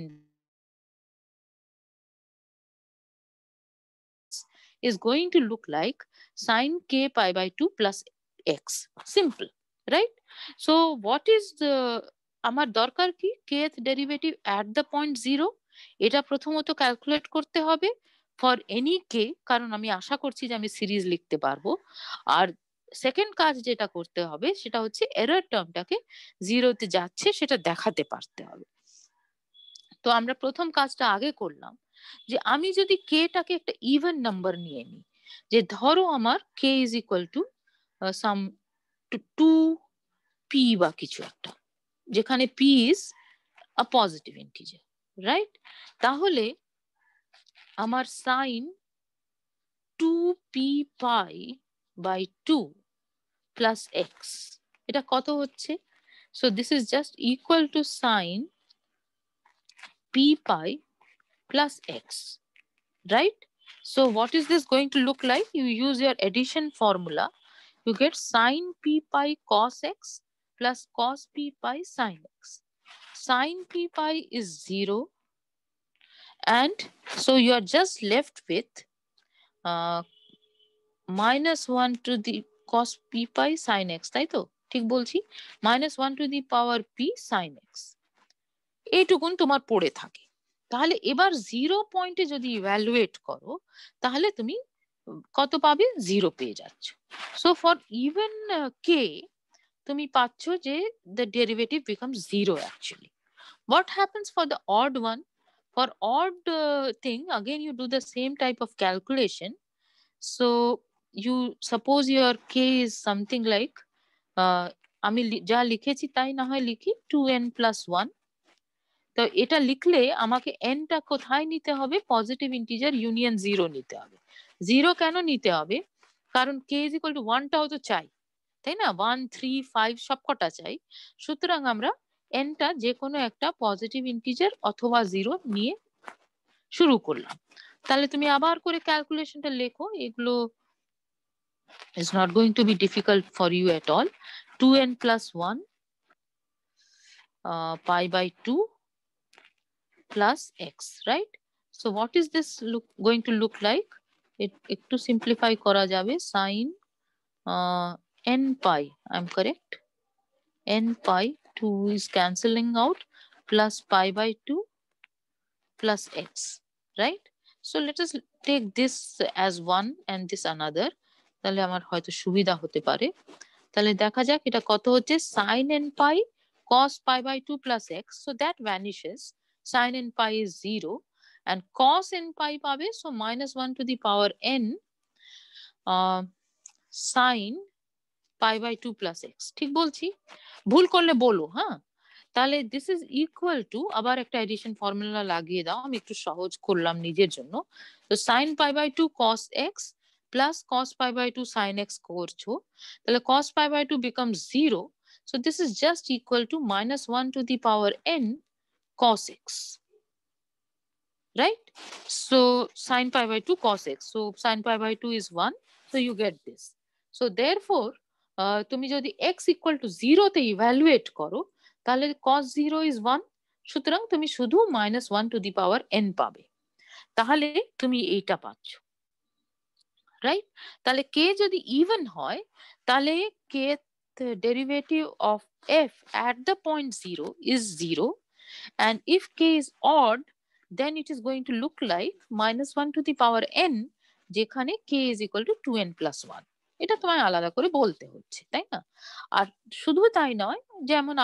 is going to look like sin k pi by 2 plus x. Simple, right? So what is the আমার দরকার কি kth derivative at the point 0, এটা প্রথমত ক্যালকুলেট করতে হবে ফর এনি k, কারণ আমি আশা করছি যে আমি সিরিজ লিখতে পারবো। আর সেকেন্ড কাজ যেটা করতে হবে সেটা হচ্ছে এরর টার্মটাকে 0তে যাচ্ছে সেটা দেখাতে পারতে হবে। তো আমরা প্রথম কাজটা আগে করলাম যে আমি যদি কে টাকে একটা ইভেন নাম্বার নিয়ে নিই, যে ধরো আমার K is equal to some 2p বা কিছু একটা, যেখানে p is a positive integer, right? তাহলে আমার sine 2p pi by 2 plus X, এটা কত হচ্ছে? So this is just equal to sine p pi plus x, right? So what is this going to look like? You use your addition formula, you get sin p pi cos x plus cos p pi sin x. Sin p pi is 0, and so you are just left with minus 1 to the cos p pi sin x, তাই তো? ঠিক বলছি? minus 1 to the power p sin x, এইটুকুন তোমার পড়ে থাকে। তাহলে এবার 0 পয়েন্টে যদি ইভ্যালুয়েট করো তাহলে তুমি কত পাবে? 0 পেয়ে যাচ্ছ। সো ফর ইভেন কে তুমি পাচ্ছ যে the derivative becomes 0 actually. What happens for the odd one? For odd thing, again you do the same type of calculation. So you suppose your k is something like আমি যা লিখেছি তাই না হয় লিখি 2n plus 1. তো এটা লিখলে আমাকে এনটা কোথায় নিতে হবে? পজিটিভ ইন্টিজার ইউনিয়ন 0 নিতে হবে। 0 কেন নিতে হবে? কারণ কে ইজ ইকুয়াল টু 1টাও তো চাই, তাই না? 1, 3, 5 সবকটা চাই। সুতরাং আমরা এনটা যে কোনো একটা পজিটিভ ইন্টিজার অথবা 0 নিয়ে শুরু করলাম। তাহলে তুমি আবার করে ক্যালকুলেশনটা লেখো, এগুলো is not going to be difficult for you at all. 2n plus 1 pi by 2 plus x, right? So what is this going to look like? একটু simplify করা যাবে, sin n pi, I'm correct, n pi 2 is cancelling out, plus pi by 2 plus x, right? So let us take this as one and this another, তাহলে আমার হয়তো সুবিধা হতে পারে। তাহলে দেখা যাক এটা কত হচ্ছে, sin n pi cos pi by 2 plus x, so that vanishes, sin n pi is 0 and cos n pi পাবে, so minus 1 to the power n sin pi by 2 plus x, ঠিক বলছি? ভুল করলে বলো, হ্যাঁ? তাহলে দিস ইজ ইকুয়াল টু, আবার একটা এডিশন ফর্মুলা লাগিয়ে দাও, আমি একটু সহজ করলাম নিজের জন্য। তো sin pi by 2 cos x plus cos pi by 2 sin x করছো, তাহলে cos pi by 2 becomes 0, so this is just equal to minus 1 to the power n cos x, right? So sin pi by 2 cos x, so sin pi by 2 is 1, so you get this. So therefore তুমি যদি x equal to 0 তে evaluate করো, তাহলে cos 0 is 1, সুতরাং তুমি শুধু minus 1 to the power n পাবে। তাহলে তুমি এইটা পাচ্ছ, রাইট? তাহলে k যদি ইভেন হয়, তাহলে k derivative of f at the point 0 is 0, and if k is odd, then it is going to look like minus 1 to the power n, যেখানে k is equal to 2n plus 1। এটা তোমায় আলাদা করে বলতে হচ্ছে, তাই না? আর শুধু তাই নয়, যেমন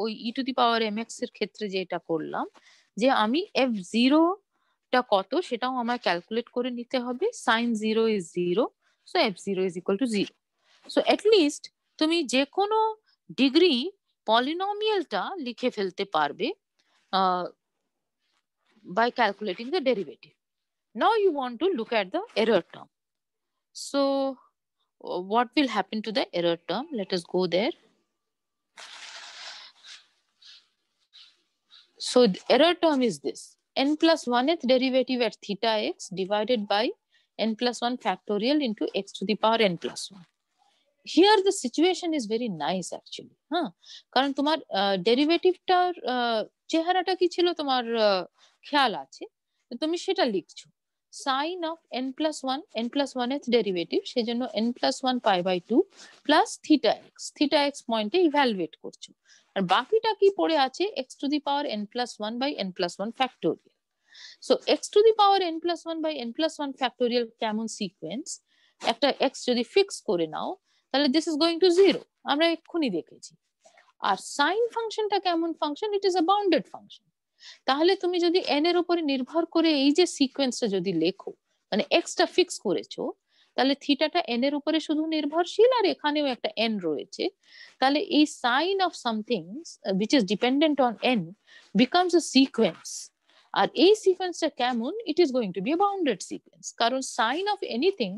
ওই e to the power mx এর ক্ষেত্রে যেটা করলাম, যে আমি f0 টা কত সেটাও আমার ক্যালকুলেট করে নিতে হবে। sin 0 is 0, so f0 is equal to 0. So at least তুমি যে কোনো ডিগ্রি পলিনোমিয়ালটা লিখে ফেলতে পারবে by calculating the derivative. Now you want to look at the error term. So what will happen to the error term? Let us go there. So the error term is this: n plus 1th derivative at theta x divided by n plus 1 factorial into x to the power n plus 1. Here the situation is very nice actually, কারণ তোমার ডেরিভেটিভটার চেহারাটা কি ছিল তোমার খেয়াল আছে, তুমি সেটা লিখছো sin of n plus 1, n plus 1th derivative, সেজন্য n plus 1 pi by 2 plus theta x পয়েন্টে ইভ্যালুয়েট করছো, আর বাকিটা কি পড়ে আছে x to the power n plus 1 by n plus 1 factorial. So x to the power n plus 1 by n plus 1 factorial কেমন sequence, একটা x যদি fix করে নাও, তাহলে দিস ইজ গোয়িং টু 0, আমরা এক্ষুনি দেখেছি। আর সাইন ফাংশনটা কেমন function, it is a bounded function. তাহলে তুমি যদি n এর উপরে নির্ভর করে এই যে সিকোয়েন্সটা যদি লেখো, মানে এক্সটা ফিক্স করেছো, তাহলে থিটাটা n এর উপরে শুধু নির্ভরশীল আর এখানেও একটা n রয়েছে, তাহলে এই sine of something which is dependent on n becomes a sequence। আর এই সিকোয়েন্সটা কেমন, it is going to be a bounded sequence, কারণ sine of anything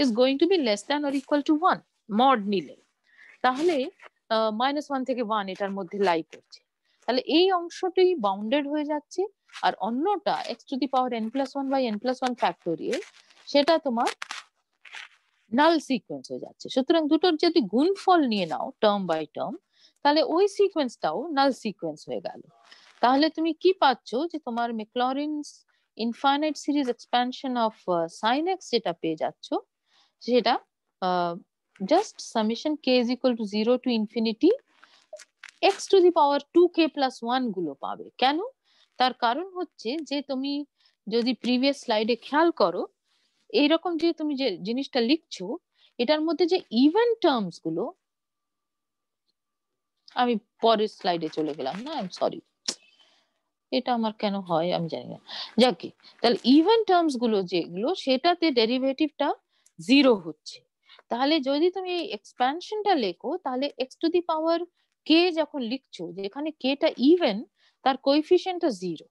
is going to be less than or equal to 1 mod নিলে, তাহলে -1 থেকে 1 এটার মধ্যে লাই করছে, তাহলে এই অংশটি বাউন্ডেড হয়ে যাচ্ছে, আর অন্যটা x to the power n plus 1 by n plus 1 factorial সেটা তোমার নাল সিকোয়েন্স হয়ে যাচ্ছে। সুতরাং দুটোর যদি গুণফল নিয়ে নাও টার্ম বাই টার্ম, তাহলে ওই সিকোয়েন্সটাও নাল সিকোয়েন্স হয়ে গেল। তাহলে তুমি কি পাচ্ছ, যে তোমার Maclaurin's infinite series expansion of sin x যেটা পেয়ে যাচ্ছ, সেটা just summation k is equal to 0 to infinity x to the power 2k plus 1 গুলো পাবে। কেন? তার কারণ হচ্ছে যে তুমি যদি প্রিভিয়াস স্লাইডে খেয়াল করো, এইরকম যে তুমি যে জিনিসটা লিখছো, এটার মধ্যে যে ইভেন টার্মস গুলো, আমি পরের স্লাইডে চলে গেলাম না, আই এম সরি, এটা আমার কেন হয় আমি জানি না, যাকে তাহলে ইভেন টার্মস গুলো যেগুলো, সেটাতে ডেরিভেটিভটা 0 হচ্ছে। তাহলে যদি তুমি এই এক্সপ্যানশনটা লেখো, তাহলে x to the power k যখন লিখছো, যেখানে k টা ইভেন, তার কোএফিসিয়েন্টটা 0,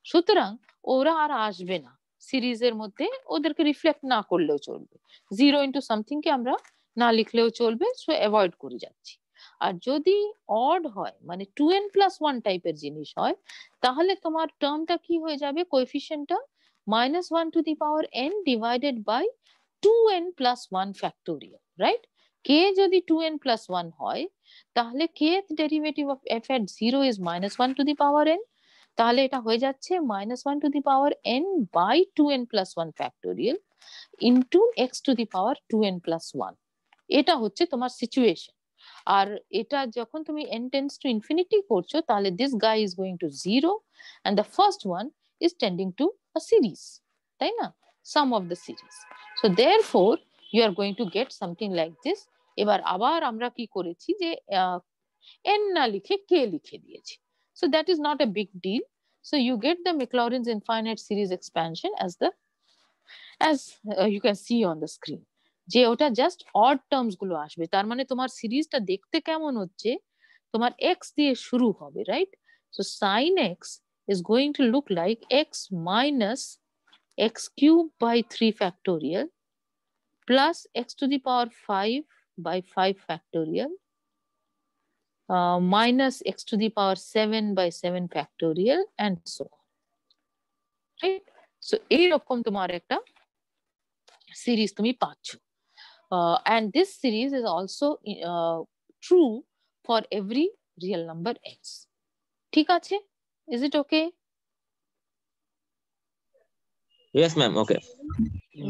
সুতরাং ওরা আর আসবে না সিরিজের মধ্যে ওদেরকে রিফ্লেক্ট না করলেও চলবে, 0 ইন্টু সামথিং কে আমরা না লিখলেও চলবে, সো অ্যাভয়েড করে যাচ্ছি। আর যদি অড হয় মানে 2n+1 টাইপের জিনিস হয়, তাহলে তোমার টার্মটা কি হয়ে যাবে, কোএফিসিয়েন্টটা -1 to the power n divided by 2n+1 factorial, right? K যদি 2n+1 হয়, তাহলে kth derivative of f at 0 is -1 to the power n, তাহলে এটা হয়ে যাচ্ছে -1 to the power n by 2n+1 factorial into x to the power 2n+1। এটা হচ্ছে তোমার সিচুয়েশন। আর এটা যখন তুমি n টেন্ডস টু ইনফিনিটি করছো, তাহলে this guy is going two 0 and the first one is tending to a series, তাই না, sum of the series. So therefore you are going to get something like this. এবার আবার আমরা কি করেছি যে n না লিখে k লিখে দিয়েছি, so that is not a big deal. So you get the Maclaurin's infinite series expansion as you can see on the screen, যে ওটা জাস্ট অড টার্মস গুলো আসবে, তার মানে তোমার সিরিজটা দেখতে কেমন হচ্ছে, তোমার x দিয়ে শুরু হবে, right? So sin x is going to look like x minus x cube by 3 factorial plus x to the power 5 by 5 factorial minus x to the power 7 by 7 factorial and so on, right? So এইরকম তোমার একটা series তুমি পাচ্ছ। And this series is also true for every real number x. ঠিক আছে? Is it okay? Yes, ma'am. Okay.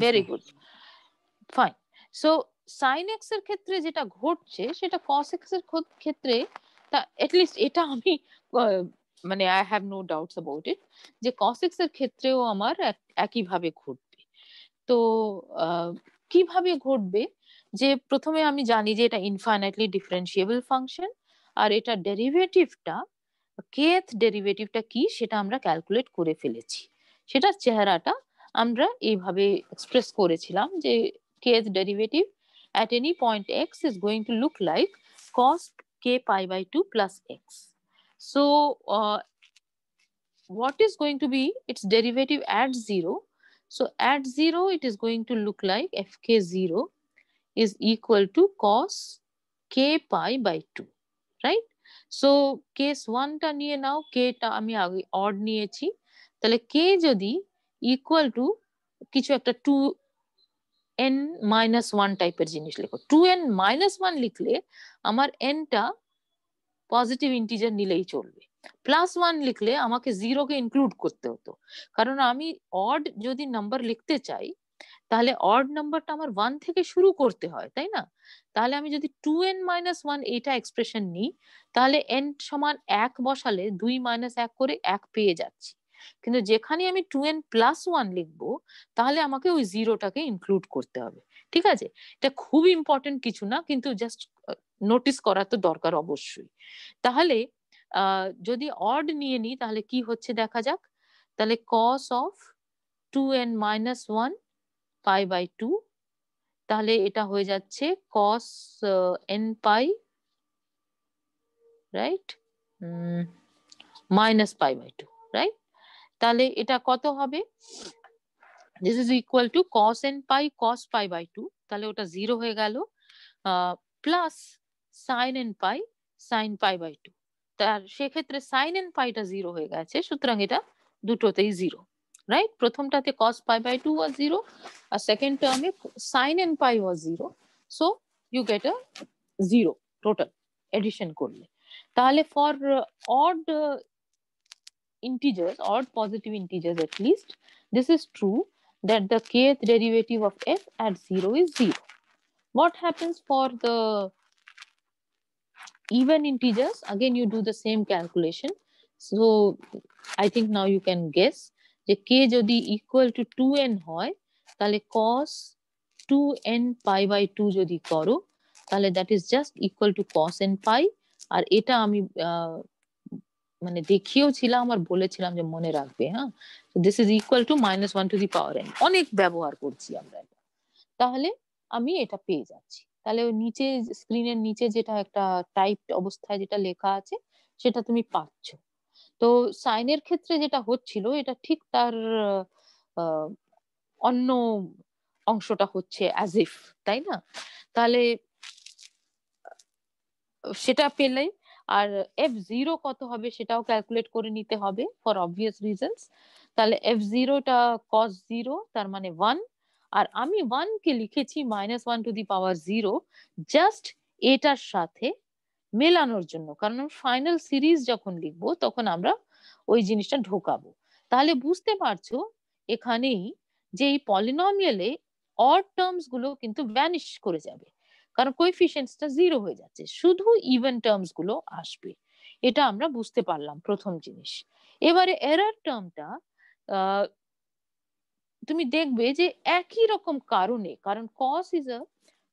Very good. Fine. So sin x এর ক্ষেত্রে যেটা ঘটছে সেটা cos x এর ক্ষেত্রে তা এটলিস্ট এটা আমি মানে I have no doubts about it, যে cos x এর ক্ষেত্রেও আমার একইভাবে ঘটবে। তো কিভাবে ঘটবে, যে প্রথমে আমি জানি যে এটা ইনফাইনাইটলি ডিফারেন্সিয়েবল ফাংশন, আর এটা ডেরিভেটিভটা kth ডেরিভেটিভটা কি সেটা আমরা ক্যালকুলেট করে ফেলেছি। সেটার চেহারাটা আমরা এইভাবে এক্সপ্রেস করেছিলাম যে kth derivative at any point x is going to look like cos k pi by 2 plus x. So what is going to be its derivative at 0? So at 0 it is going to look like fk0 is equal to cos k pi by 2, right? So case 1 টা নিয়ে নাও, k টা আমি আগে odd নিয়েছি, তাহলে k যদি equal to কিছু একটা 2n-1 টাইপের জিনিস লেখো, 2n-1 লিখলে আমার n টা পজিটিভ ইন্টিজার নিলেই চলবে, +1 লিখলে আমাকে 0 কে ইনক্লুড করতে হতো, কারণ আমি অড যদি নাম্বার লিখতে চাই তাহলে অড নাম্বারটা আমার 1 থেকে শুরু করতে হয়, তাই না? তাহলে আমি যদি 2n-1 এইটা এক্সপ্রেশন নিই, তাহলে n সমান 1 বসালে 2 - 1 করে 1 পেয়ে যাচ্ছি। কিন্তু যেখানে আমি 2n+1 লিখবো, তাহলে আমাকে ওই 0টাকে ইনক্লুড করতে হবে। ঠিক আছে? এটা খুব ইম্পর্টেন্ট কিছু না, কিন্তু জাস্ট নোটিস করা তো দরকার অবশ্যই। তাহলে যদি অড নিয়ে নিই তাহলে কি হচ্ছে দেখা যাক। তাহলে cos of 2n-1 pi by 2, তাহলে এটা হয়ে যাচ্ছে cos n pi, right, minus pi by 2, right? তাহলে এটা কত হবে, this is equal to cos n pi cos pi by 2, তাহলে ওটা 0 হয়ে গেল, plus sin n pi sin pi by 2, তার সেক্ষেত্রে sin n pi টা 0 হয়ে গেছে, সুতরাং এটা দুটোতেই 0, রাইট? প্রথমটাতে cos pi by 2 was 0, আর সেকেন্ড টার্মে sin n pi was 0, so you get a 0 total addition করলে। তাহলে for odd integers, odd positive integers at least, this is true that the kth derivative of f at 0 is 0. What happens for the even integers? Again you do the same calculation, so I think now you can guess যে k যদি equal to 2n হয় তাহলে cos 2n pi by 2 যদি করো তাহলে that is just equal to cos n pi, আর এটা আমি মানে দেখিয়েও ছিলাম আর বলেছিলাম যে মনে রাখবে, হ্যাঁ, this is equal to -1 to the power n, অনেক ব্যবহার করছি আমরা এটা, তাহলে আমি এটা পেয়ে যাচ্ছি। তাহলে ওই নিচে স্ক্রিনের নিচে যেটা একটা টাইপড অবস্থায় যেটা লেখা আছে সেটা তুমি পাচ্ছ। তো সাইনের ক্ষেত্রে যেটা হচ্ছিল এটা ঠিক তার অন্য অংশটা হচ্ছে অ্যাজ ইফ, তাই না? তাহলে সেটা পেলে আর f0 কত হবে সেটাও ক্যালকুলেট করে নিতে হবে ফর অবভিয়াস রিজনস। তাহলে f0টা cos 0, তার মানে 1, আর আমি 1 কে লিখেছি -1 টু দি পাওয়ার 0 জাস্ট এটার সাথে মেলানোর জন্য, কারণ ফাইনাল সিরিজ যখন লিখবো তখন আমরা ওই জিনিসটা ঢোকাবো। তাহলে বুঝতে পারছো এখানেই যে এই পলিনোমিয়ালে অড টার্মস গুলো কিন্তু ভ্যানিশ করে যাবে, কারণ কোএফিসিয়েন্টসটা 0 হয়ে যাচ্ছে, শুধু ইভেন টার্মস গুলো আসবে। এটা আমরা বুঝতে পারলাম প্রথম জিনিস। এবারে এরর টার্মটা তুমি দেখবে যে একই রকম কারণে, কারণ cos is a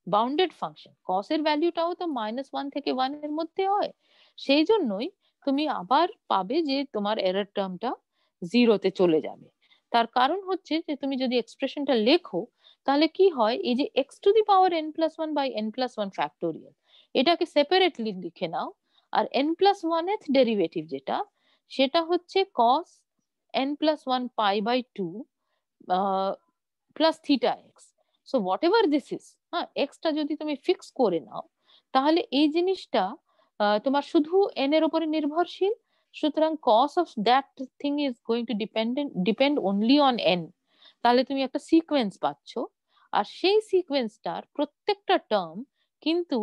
bounded function, cos এর ভ্যালুটাও তো -1 থেকে 1 এর মধ্যে হয়, সেই জন্যই তুমি আবার পাবে যে তোমার এরর টার্মটা 0-তে চলে যাবে। তার কারণ হচ্ছে যে তুমি যদি এক্সপ্রেশনটা লেখো তাহলে কি হয়, এই যে x⁻n+1 বাই n+1 ফ্যাক্টোরিয়াল, এটাকে সেপারেটলি লিখে নাও। আর n+1th ডেরিভেটিভ যেটা, সেটা হচ্ছে cos n+1 π/2 plus theta x. So whatever this is, হ্যাঁ, এক্সটা যদি তুমি ফিক্স করে নাও তাহলে এই জিনিসটা তোমার শুধু এন এর উপরে নির্ভরশীল, সুতরাং cos of that thing is going to depend only on an. তাহলে তুমি একটা সিকোয়েন্স পাচ্ছ, আর সেই সিকোয়েন্সটার প্রত্যেকটা টার্ম কিন্তু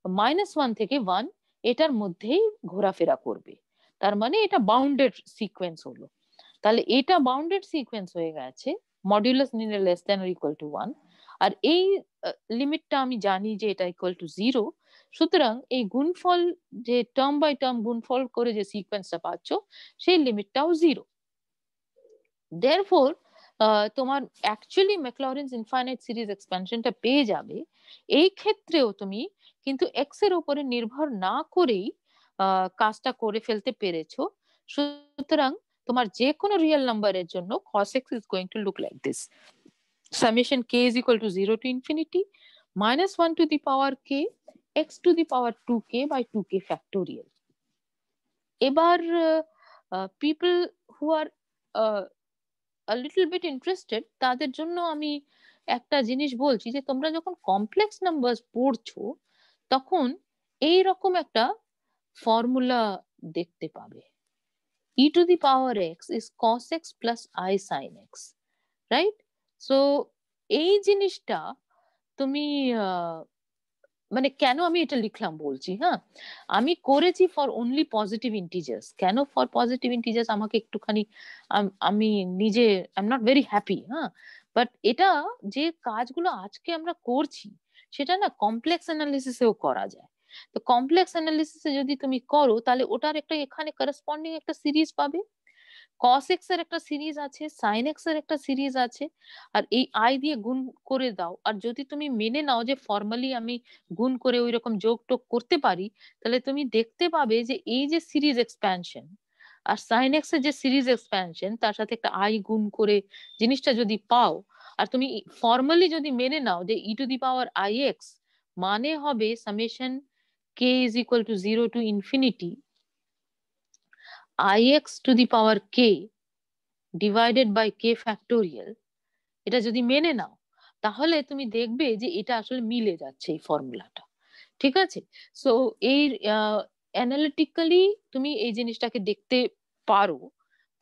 -1 থেকে 1 এটার মধ্যেই ঘোরাফেরা করবে। তার মানে এটা বাউন্ডেড সিকোয়েন্স হলো। তাহলে এটা বাউন্ডেড সিকোয়েন্স হয়ে গেছে মডিউলাস নিলে less than or equal to 1, আর এই লিমিটটা আমি জানি যে এটা ইকুয়াল টু 0, সুতরাং এই গুণফল যে টার্ম বাই টার্ম গুণফল করে যে সিকোয়েন্সটা পাচ্ছ সেই লিমিটটাও 0। দেয়ারফোর তোমার অ্যাকচুয়ালি ম্যাকলরিনস ইনফাইনাইট সিরিজ এক্সপ্যানশনটা পেয়ে যাবে। এই ক্ষেত্রেও তুমি কিন্তু এক্স এর উপরে নির্ভর না করেই কাজটা করে ফেলতে পেরেছো। সুতরাং তোমার যে কোনো রিয়েল নাম্বারের জন্য cos x is going to look like this: summation k is equal to 0 to infinity -1 to the power k x to the power 2k by 2k factorial. এবার people who are a little bit interested তাদের জন্য আমি একটা জিনিস বলছি যে তোমরা যখন কমপ্লেক্স নাম্বার পড়ছো তখন এই রকম একটা ফর্মুলা দেখতে পাবে, e to the power x is cos x plus I sin x, right? So এই জিনিসটা তুমি মানে কেন আমি এটা লিখলাম বলছি, হ্যাঁ, আমি করেছি ফর অনলি পজিটিভ ইন্টিজার্স। কেন ফর পজিটিভ ইন্টিজার্স আমাকে একটুখানি আমি নিজে I am not very happy, হ্যাঁ, বাট এটা যে কাজগুলো আজকে আমরা করছি সেটা না কমপ্লেক্স অ্যানালিসিসেও করা যায়। তো কমপ্লেক্স অ্যানালিসিসে যদি তুমি করো তাহলে ওটার একটা এখানে করসপন্ডিং একটা সিরিজ পাবে, cos x এর একটা সিরিজ আছে, sin x এর একটা সিরিজ আছে, আর এই i দিয়ে গুণ করে দাও। আর যদি তুমি মেনে নাও যে ফর্মালি আমি গুণ করে ওই রকম যোগ টোগ করতে পারি, তাহলে তুমি দেখতে পাবে যে এই যে সিরিজ এক্সপ্যানশন আর sin x এর যে সিরিজ এক্সপ্যানশন তার সাথে একটা i গুণ করে জিনিসটা যদি পাও, আর তুমি ফর্মালি যদি মেনে নাও যে e two the power ix মানে হবে summation k is equal to 0 to infinity ix to the power k divided by k factorial, এটা যদি মেনে নাও তাহলে তুমি দেখবে যে এটা আসলে মিলে যাচ্ছে এই ফর্মুলাটা। ঠিক আছে? সো এই অ্যানালিটিক্যালি তুমি এই জিনিসটাকে দেখতে পারো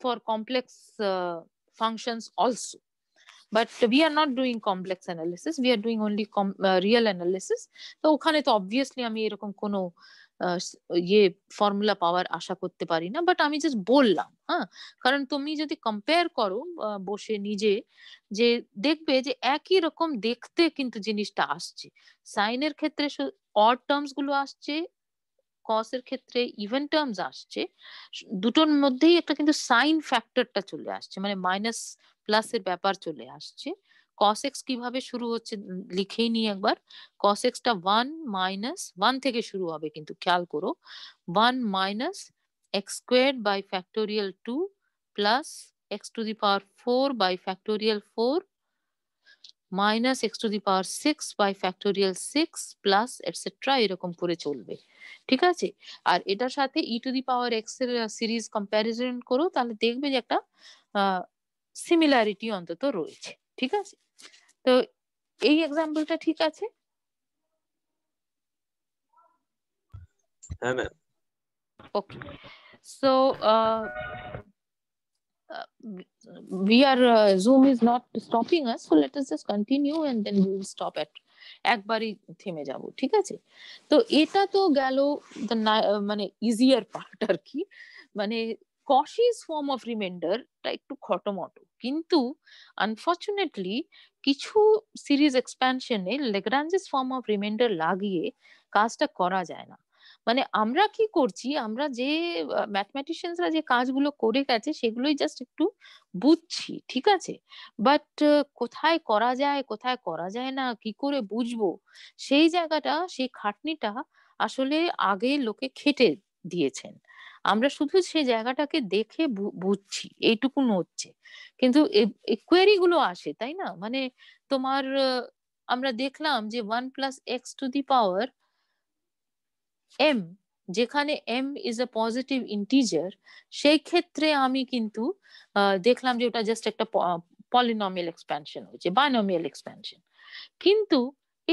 for complex functions also, but we are not doing complex analysis, we are doing only real analysis. তো ওখানে তো অবভিয়াসলি আমি এরকম কোনো ইয়ে ফর্মুলা পাওয়ার আশা করতে পারি না, বাট আমি জাস্ট বললাম, হ্যাঁ, কারণ তুমি যদি কম্পেয়ার করো বসে নিজে, যে দেখবে যে একই রকম দেখতে কিন্তু জিনিসটা আসছে। সাইনের ক্ষেত্রে অড টার্মস গুলো আসছে, কস এর ক্ষেত্রে ইভেন টার্মস আসছে, দুটোর মধ্যেই একটা কিন্তু সাইন ফ্যাক্টরটা চলে আসছে, মানে মাইনাস প্লাস এর ব্যাপার চলে আসছে। cos x কিভাবে শুরু হচ্ছে লিখেই নি একবার। cos x টা 1 মাইনাস 1 থেকে শুরু হবে, কিন্তু খেয়াল করো 1 minus x squared by factorial 2 plus x to the power 4 by factorial 4 minus x to the power 6 by factorial 6 plus etcetera, এরকম করে চলবে। ঠিক আছে? আর এটার সাথে e to the power x এর সিরিজ কম্প্যারিজন করো, তাহলে দেখবে যে একটা সিমিলারিটি অন্তত রয়েছে। ঠিক আছে? তো এই এক্সাম্পলটা ঠিক আছে? হ্যাঁ ma'am. Okay. So we are Zoom is not stopping us, so let us just continue and then we will stop at একবারই থেমে যাব, ঠিক আছে? তো এটা তো গেল মানে ইজিয়ার পার্ট আর কি, মানে Cauchy's ফর্ম অফ রিমাইন্ডারটা একটু খটোমটো, কিন্তু আনফরচুনেটলি কিছু সিরিজ এক্সপ্যানশনে ল্যাগ্রাঞ্জেস ফর্ম অফ রিমাইন্ডার লাগিয়ে কাজটা করা যায় না। মানে আমরা কি করছি, আমরা যে ম্যাথমেটিশিয়ানসরা যে কাজগুলো করে গেছে সেগুলোই জাস্ট একটু বুঝছি, ঠিক আছে? বাট কোথায় করা যায় কোথায় করা যায় না কি করে বুঝবো, সেই জায়গাটা, সেই খাটনিটা আসলে আগে লোকে খেটে দিয়েছেন। আমরা শুধু সেই জায়গাটাকে দেখে বুঝছি, এইটুকুন হচ্ছে। কিন্তু কোয়েরি গুলো আসে, তাই না? মানে তোমার আমরা দেখলাম যে 1 + x⁴ m, যেখানে m is a positive integer, সেই ক্ষেত্রে আমি কিন্তু দেখলাম যে ওটা জাস্ট একটা পলিনোমিয়াল এক্সপ্যানশন হয়েছে, বাইনোমিয়াল এক্সপ্যানশন। কিন্তু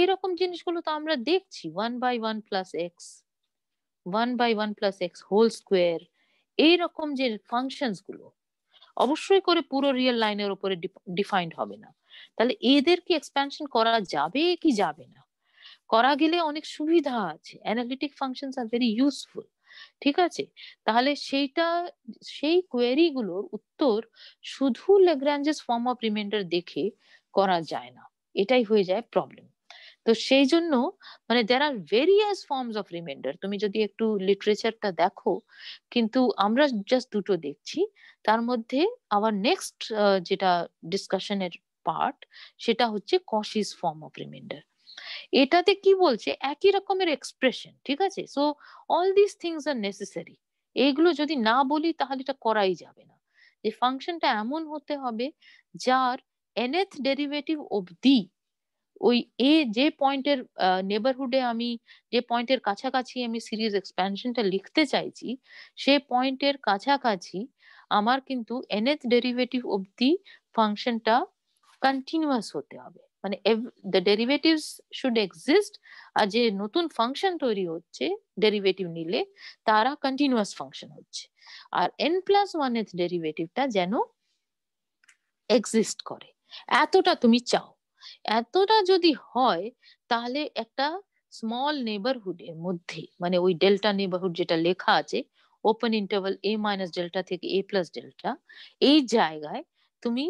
এরকম জিনিসগুলো তো আমরা দেখছি 1/1 + x, 1/1 + x² এইরকম যে ফাংশনস গুলো অবশ্যই করে পুরো রিয়েল লাইনের উপরে ডিফাইন্ড হবে না। তাহলে এদের কি এক্সপ্যানশন করা যাবে কি যাবে না? করা গেলে অনেক সুবিধা আছে, analytic functions are very useful, ঠিক আছে? তাহলে সেই কোয়েরি গুলোর উত্তর শুধু ল্যাগ্রাঞ্জেস ফর্ম অফ রিমাইন্ডার দেখে করা যায় না, এটাই হয়ে যায় প্রবলেম। তো সেই জন্য মানে দের আর ভেরিয়াস ফর্মস অফ রিমাইন্ডার, তুমি যদি একটু লিটারেচারটা দেখো, কিন্তু আমরা জাস্ট দুটো দেখছি। তার মধ্যে আবার নেক্সট যেটা ডিসকাশনের পার্ট, সেটা হচ্ছে Cauchy's ফর্ম অফ রিমাইন্ডার। এটাতে কি বলছে, একই রকমের এক্সপ্রেশন, ঠিক আছে? So all this things are necessary. এইগুলো যদি না বলি তাহলে এটা করাই যাবে না। যে ফাংশনটা এমন হতে হবে যার nth ডেরিভেটিভ অবধি ওই যে পয়েন্টের নেবারহুডে, আমি যে পয়েন্টের কাছাকাছি আমি সিরিজ এক্সপ্যানশনটা লিখতে চাইছি, সে পয়েন্টের কাছাকাছি আমার কিন্তু nth ডেরিভেটিভ অবধি ফাংশনটা কন্টিনিউয়াস হতে হবে। মানে দ্য ডেরিভেটিভস শুড এক্সিস্ট, আর যে নতুন ফাংশন তৈরি হচ্ছে ডেরিভেটিভ নিলে তারা কন্টিনিউয়াস ফাংশন হচ্ছে। আর n+1th ডেরিভেটিভটা যেন এক্সিস্ট করে, এতটা তুমি চাও। এতটা যদি হয় তাহলে একটা স্মল নেবারহুডের মধ্যে, মানে ওই ডেল্টা নেবারহুড যেটা লেখা আছে, ওপেন ইন্টারভাল a-delta থেকে a+delta, এই জায়গায় তুমি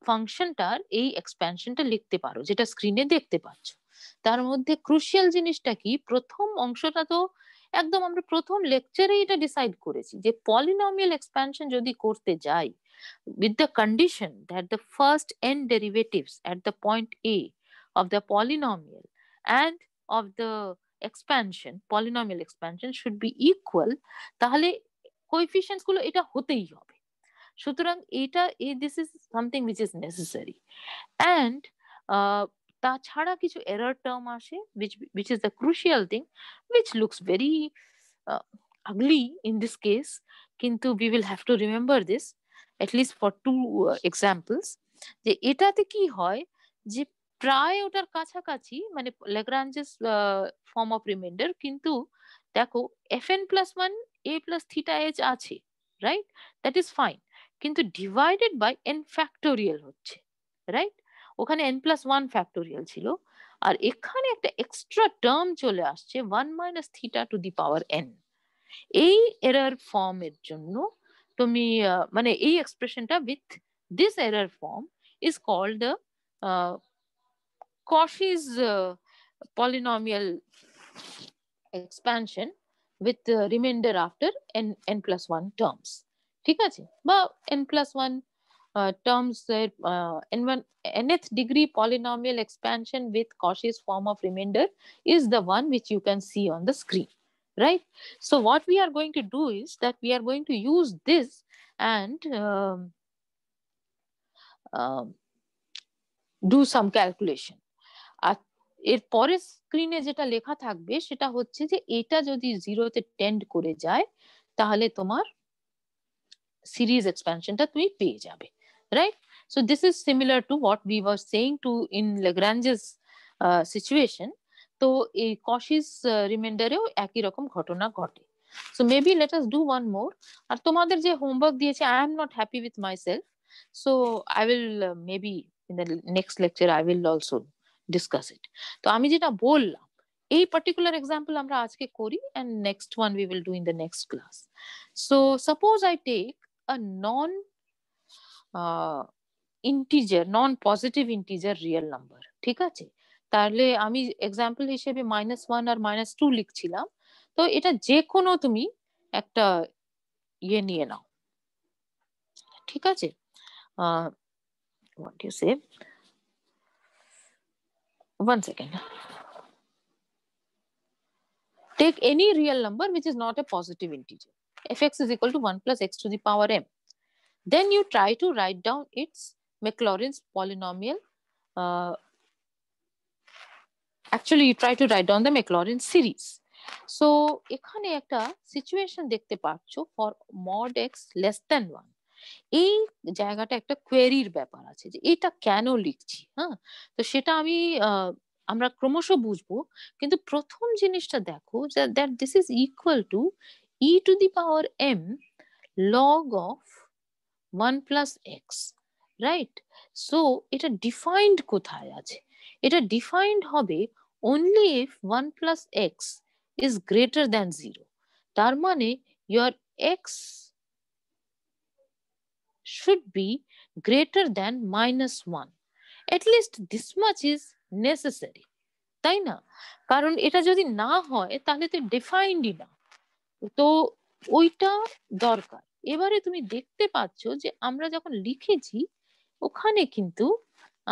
ফাংশনটার এই এক্সপ্যানশনটা লিখতে পারো, যেটা স্ক্রিনে দেখতে পাচ্ছ। তার মধ্যে ক্রুশিয়াল জিনিসটা কি, প্রথম অংশটা তো একদম আমরা প্রথম লেকচারেই এটা ডিসাইড করেছি যে পলিনোমিয়াল এক্সপ্যানশন যদি করতে যাই, with the condition that the first n derivatives at the point A of the polynomial and of the polynomial expansion should be equal, তাহলে কোএফিসিয়েন্টস গুলো এটা হতেই হবে। সুতরাং এটা this is something which is necessary. And তাছাড়া কিছু এরর টার্ম আসে which is the crucial thing, which looks very ugly in this case, কিন্তু we will have to remember this at least for two examples, যে এটাতে কি হয়, যে প্রায় ওটার কাছাকাছি, মানে ল্যাগ্রাঞ্জেস ফর্ম অফ রিমাইন্ডার, কিন্তু দেখো fn+1 a+θh আছে, রাইট? দ্যাট ইজ ফাইন, কিন্তু ডিভাইডেড বাই n ফ্যাক্টোরিয়াল হচ্ছে, রাইট? ওখানে n+1 ফ্যাক্টোরিয়াল ছিল, আর এখানে একটা এক্সট্রা টার্ম চলে আসছে 1 - θ⁴n। এই এরর ফর্মের জন্য তুমি মানে এই এক্সপ্রেশনটা with this error form is called the Cauchy's polynomial expansion with remainder after n+1 terms, ঠিক আছে? বা n+1 terms nth degree polynomial expansion with Cauchy's form of remainder is the one which you can see on the screen, right? So what we are going to do is that we are going to use this and do some calculation. আর এর পরের স্ক্রিনে যেটা লেখা থাকবে সেটা হচ্ছে যে এটা যদি 0-তে টেন্ড করে যায় তাহলে তোমার সিরিজ এক্সপ্যানশনটা তুমি পেয়ে যাবে, right? So this is similar to what we were saying to in Lagrange's situation. তো এই Cauchy's রিমাইন্ডারেও একই রকম ঘটনা ঘটে। So maybe let us do one more. আর তোমাদের যে হোমওয়ার্ক দিয়েছে, I am not happy with myself, so I will maybe in the next lecture I will also discuss it. তো আমি যেটা বললাম এই পার্টিকুলার এক্সাম্পল আমরা আজকে করি, and next one we will do in the next class. So suppose I take a non integer, non positive integer real number, ঠিক আছে? তাহলে আমি এক্সাম্পল হিসেবে -1 আর -2 লিখছিলাম। তো এটা যে কোনো তুমি একটা ইয়ে নিয়ে নাও, ঠিক আছে? what you say, one second, take any real number which is not a positive integer, fx is equal to 1 plus x to the power m. Then you try to write down its Maclaurin's polynomial. Actually, you try to write down the Maclaurin series. So এখানে একটা situation দেখতে পাচ্ছ for mod x less than 1. এই জায়গাটা একটা কোয়েরির ব্যাপার আছে যে এটা কেন লিখছি। হ্যাঁ, তো সেটা আমরা ক্রমশ বুঝবো, কিন্তু প্রথম জিনিসটা দেখো that this is equal to e to the power m log of 1 plus x, right? So এটা ডিফাইন্ড কোথায় আছে? এটা ডিফাইন্ড হবে only if 1 plus x is greater than 0. তার মানে your x should be greater than -1. At least this much is necessary, তাই না? কারণ এটা যদি না হয় তাহলে তো ডিফাইন্ডই না, তো ওইটা দরকার। এবারে তুমি দেখতে পাচ্ছ যে আমরা যখন লিখেছি ওখানে কিন্তু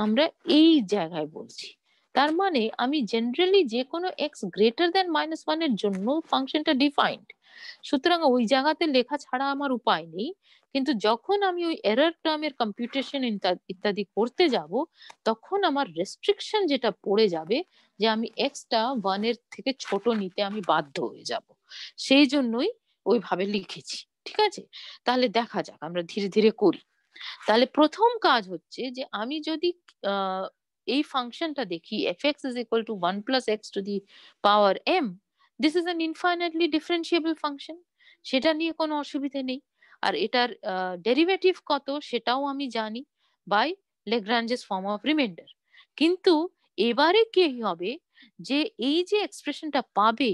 আমরা এই জায়গায় বলছি, তার মানে আমি জেনারেলি যে কোনো x গ্রেটার দ্যান -1 এর জন্য ফাংশনটা ডিফাইন্ড, সুতরাং ওই জায়গাতে লেখা ছাড়া আমার উপায় নেই। কিন্তু যখন আমি ওই এরর টার্মের কম্পিউটেশন ইত্যাদি করতে যাব তখন আমার রেস্ট্রিকশন যেটা পড়ে যাবে যে আমি এক্সটা 1 এর থেকে ছোট নিতে আমি বাধ্য হয়ে যাব, সেই জন্যই ওইভাবে লিখেছি, ঠিক আছে? তাহলে দেখা যাক, আমরা ধীরে ধীরে করি। তাহলে প্রথম কাজ হচ্ছে যে আমি যদি এই ফাংশনটা দেখি fx is equal to 1 plus x to the power m, this is an infinitely differentiable function, সেটা নিয়ে কোনো অসুবিধা নেই। আর এটার ডেরিভেটিভ কত সেটাও আমি জানি বাই লেগ্রাঞ্জেস ফর্ম অফ রিমাইন্ডার। কিন্তু এবারে কি হবে যে এই যে এক্সপ্রেশনটা পাবে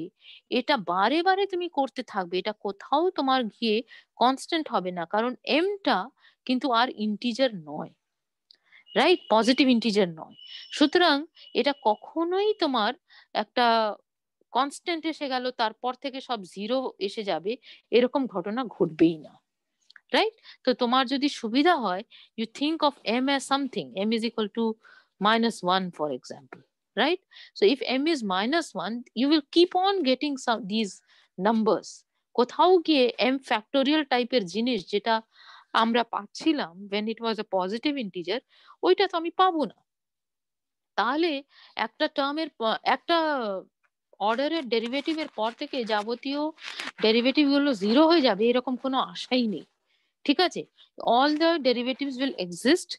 এটা বারে বারে তুমি করতে থাকবে, এটা কোথাও তোমার গিয়ে কনস্ট্যান্ট হবে না, কারণ এমটা কিন্তু আর ইন্টিজার নয়, রাইট? পজিটিভ ইন্টিজার নয়, সুতরাং এটা কখনোই তোমার একটা কনস্ট্যান্ট এসে গেল তারপর থেকে সব জিরো এসে যাবে এরকম ঘটনা ঘটবেই না, রাইট? তো তোমার যদি সুবিধা হয়, you think of m as something, m is equal to -1 for example, right? So if m is -1, you will keep on getting these numbers. কোথাও গিয়ে m factorial টাইপের জিনিস যেটা আমরা পাচ্ছিলাম when it was a positive integer, ওইটা তো আমি পাবো না। তাহলে একটা টার্মের একটা অর্ডারের ডেরিভেটিভের পর থেকে যাবতীয় ডেরিভেটিভ গুলো জিরো হয়ে যাবে এরকম কোনো আশাই নেই, ঠিক আছে? all the derivatives will exist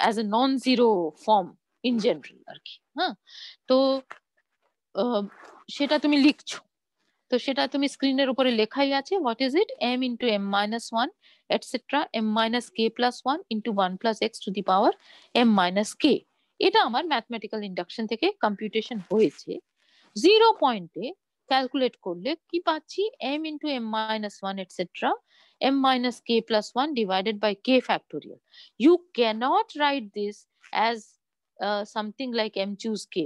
as a non-zero form in general আর কি। হ্যাঁ, তো সেটা তুমি লিখছো, তো সেটা তুমি স্ক্রিনের উপরে লেখাই আছে, what is it, m into m minus 1 etc m minus k plus 1 into 1 plus x to the power m minus k। এটা আমার ম্যাথমেটিক্যাল ইন্ডাকশন থেকে কম্পিউটেশন হয়েছে। 0 পয়েন্টে ক্যালকুলেট করলে কি পাচ্ছি, m into m minus 1 etc m minus k plus 1 divided by k factorial. You cannot write this as something like m choose k,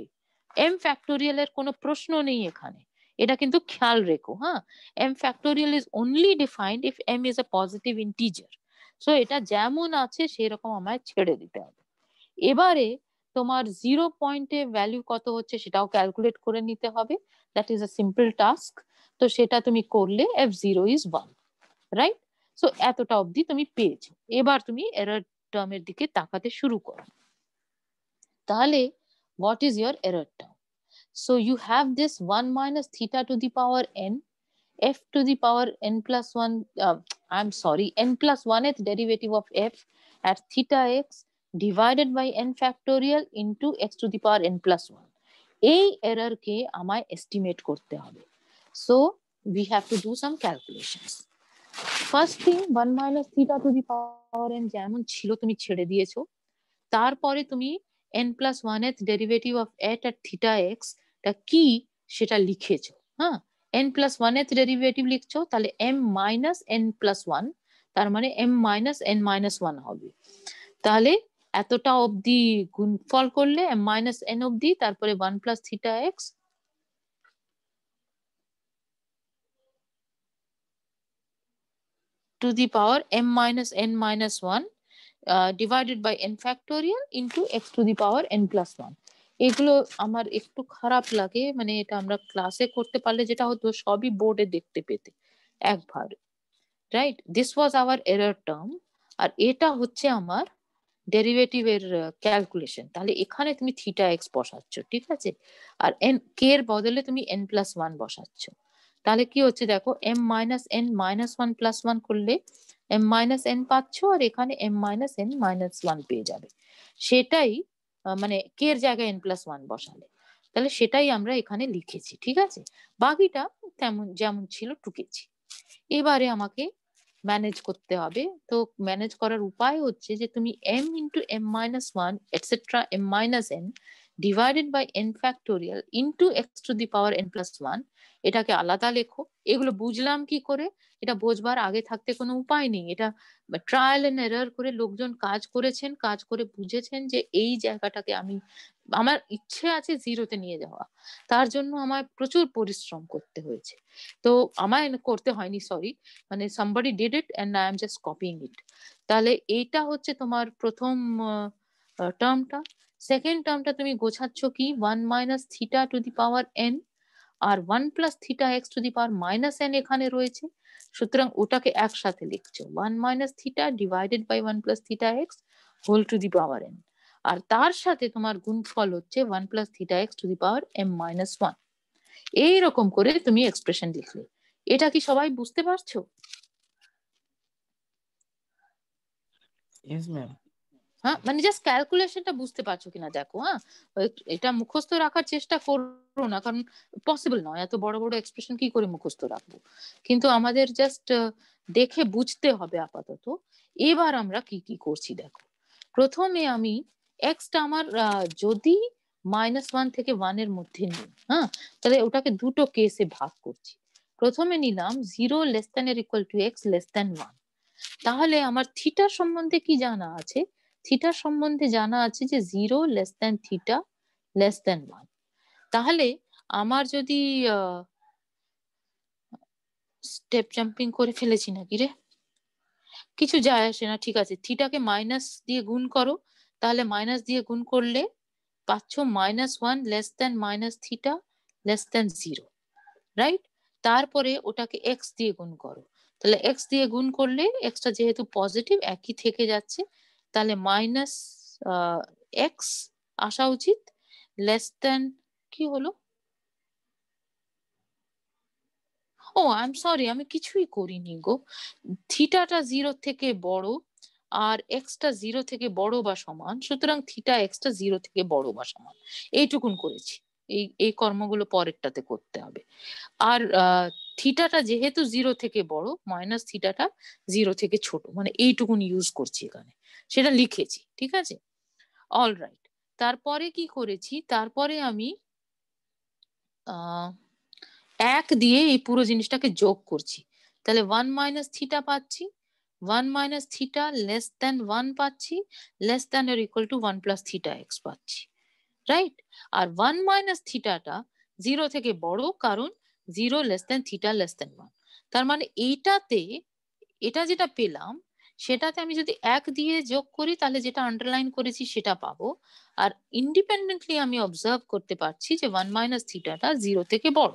m factorial এর কোনো প্রশ্ন নেই এখানে, এটা কিন্তু খেয়াল রেখো। হ্যাঁ, m factorial is only defined if m is a positive integer, so এটা যেমন আছে সেরকম আমায় ছেড়ে দিতে হবে। এবারে তোমার 0 পয়েন্টে ভ্যালু কত হচ্ছে সেটাও ক্যালকুলেট করে নিতে হবে, that is a simple task. তো সেটা তুমি করলে f0 is 1, রাইট? সো এতটা অবধি তুমি পেয়েছো, এবার তুমি এরর টার্মের দিকে তাকাতে শুরু করো। তাহলে what is your error term? So you have this 1 minus theta to the power n, f to the power n plus 1, I'm sorry, n plus 1th derivative of f at theta x divided by n factorial into x to the power n plus one. এই এররকে আমায় estimate করতে হবে। So we have to do some calculations. First thing 1 minus theta to the power n যেমন ছিল তুমি ছেড়ে দিয়েছো, তারপরে তুমি n প্লাস ওয়ান এর ডেরিভেটিভ অফ এট আর থিটা এক্স টা কি সেটা লিখেছো। হ্যাঁ, n প্লাস ওয়ান এর ডেরিভেটিভ লিখছো, তাহলে m minus n plus one, তার মানে m minus n minus one হবে। তাহলে এতটা অবধি গুণফল করলে m মাইনাস n অবধি, তারপরে 1 plus theta x to the power m minus n minus 1 divided by n factorial into x to the power n plus 1। এগুলো আমার একটু খারাপ লাগে, মানে এটা আমরা ক্লাসে করতে পারলে যেটা হতো সবই বোর্ডে দেখতে পেতে একবার, right? This was our error term, আর এটা হচ্ছে আমার ডেরিভেটিভের ক্যালকুলেশন। তাহলে এখানে তুমি থিটা এক্স বসাচ্ছ, ঠিক আছে, আর এন কে এর বদলে তুমি এন প্লাস ওয়ান বসাচ্ছ। তাহলে কি হচ্ছে দেখো, m minus n minus one plus one করলে এম মাইনাস এন পাচ্ছ, আর এখানে m minus n minus one পেয়ে যাবে। সেটাই মানে কে এর জায়গায় এন প্লাস ওয়ান বসালে, তাহলে সেটাই আমরা এখানে লিখেছি, ঠিক আছে। বাকিটা তেমন যেমন ছিল টুকেছি। এবারে আমাকে ম্যানেজ করতে হবে। তো ম্যানেজ করার উপায় হচ্ছে যে তুমি m into m minus one etcetera m minus n divided by n factorial into x to the power n plus one, এটাকে আলাদা লেখো। এগুলো বুঝলাম কি করে, এটা বোঝবার আগে থাকতে কোনো উপায় নেই। এটা ট্রায়াল এন্ড এরর করে লোকজন কাজ করেছেন, কাজ করে বুঝেছেন যে এই জায়গাটাকে আমি, আমার ইচ্ছে আছে জিরোতে নিয়ে যাওয়া, তার জন্য আমায় প্রচুর পরিশ্রম করতে হয়েছে। তো আমায় করতে হয়নি, সরি, মানে somebody did it and I am just copying it। তাহলে এইটা হচ্ছে তোমার প্রথম টার্মটা। সেকেন্ড টার্মটা তুমি গোছাচ্ছ কি, 1 minus theta to the power n, আর 1 plus theta x to the power minus n এখানে রয়েছে, সুতরাং ওটাকে একসাথে লিখছো 1 minus theta divided by 1 plus theta x whole to the power n, আর তার সাথে তোমার গুণফল হচ্ছে 1 plus theta x to the power m minus one. এইরকম করে তুমি এক্সপ্রেশন লিখলে। এটা কি সবাই বুঝতে পারছো? Yes, ma'am. হ্যাঁ, মানে জাস্ট ক্যালকুলেশনটা বুঝতে পারছো কিনা দেখো। হ্যাঁ, এটা মুখস্থ রাখার চেষ্টা করো না, কারণ পসিবল নয়, এত বড় বড় এক্সপ্রেশন কি করে মুখস্থ রাখবো। কিন্তু আমাদের জাস্ট দেখে বুঝতে হবে আপাতত। এবার আমরা কি কি করছি দেখো। প্রথমে আমি এক্সটা আমার যদি মাইনাস ওয়ান থেকে ওয়ান এর মধ্যে নিই, হ্যাঁ, তাহলে ওটাকে দুটো কেসে ভাগ করছি। প্রথমে নিলাম জিরো লেস দ্যান এর equal to x less than one. তাহলে আমার থিটার সম্বন্ধে কি জানা আছে? থিটার সম্বন্ধে জানা আছে যে zero less than theta less than one. তাহলে আমার যদি স্টেপ জাম্পিং করে ফেলেছি নাকি রে, কিছু যায় আসে না, ঠিক আছে। থিটাকে মাইনাস দিয়ে গুণ করো, তাহলে মাইনাস দিয়ে গুণ করলে পাচ্ছ minus one less than minus theta less than zero, right? তারপরে ওটাকে এক্স দিয়ে গুণ করো, তাহলে এক্স দিয়ে গুণ করলে এক্সটা যেহেতু পজিটিভ একই থেকে যাচ্ছে, তাহলে মাইনাস এক্স আসা উচিত লেস দ্যান, কি হলো, ও আই এম সরি, আমি কিছুই করিনি গো। থিটাটা জিরো থেকে বড় আর এক্সটা জিরো থেকে বড় বা সমান, সুতরাং থিটা এক্সটা জিরো থেকে বড় বা সমান, এইটুকুন করেছি। এই কর্মগুলো পরেরটাতে করতে হবে। আর থিটাটা যেহেতু জিরো থেকে বড়, মাইনাস থিটাটা জিরো থেকে ছোট, মানে এইটুকুন ইউজ করছি এখানে, সেটা লিখেছি, ঠিক আছে। অল রাইট, তারপরে কি করেছি, তারপরে আমি এক দিয়ে এই পুরো জিনিসটাকে যোগ করছি। তাহলে ওয়ান মাইনাস থিটা পাচ্ছি, one minus theta less than one পাচ্ছি, লেস দ্যান এর equal to one plus theta x পাচ্ছি, রাইট? আর ওয়ান মাইনাস থিটাটা জিরো থেকে বড়, কারণ zero less than theta less than one. তার মানে এইটাতে, এটা যেটা পেলাম সেটাতে আমি যদি এক দিয়ে যোগ করি তাহলে যেটা আন্ডারলাইন করেছি সেটা পাবো। আর ইন্ডিপেন্ডেন্টলি আমি অবজার্ভ করতে পারছি যে ওয়ান মাইনাস থিটাটা জিরো থেকে বড়।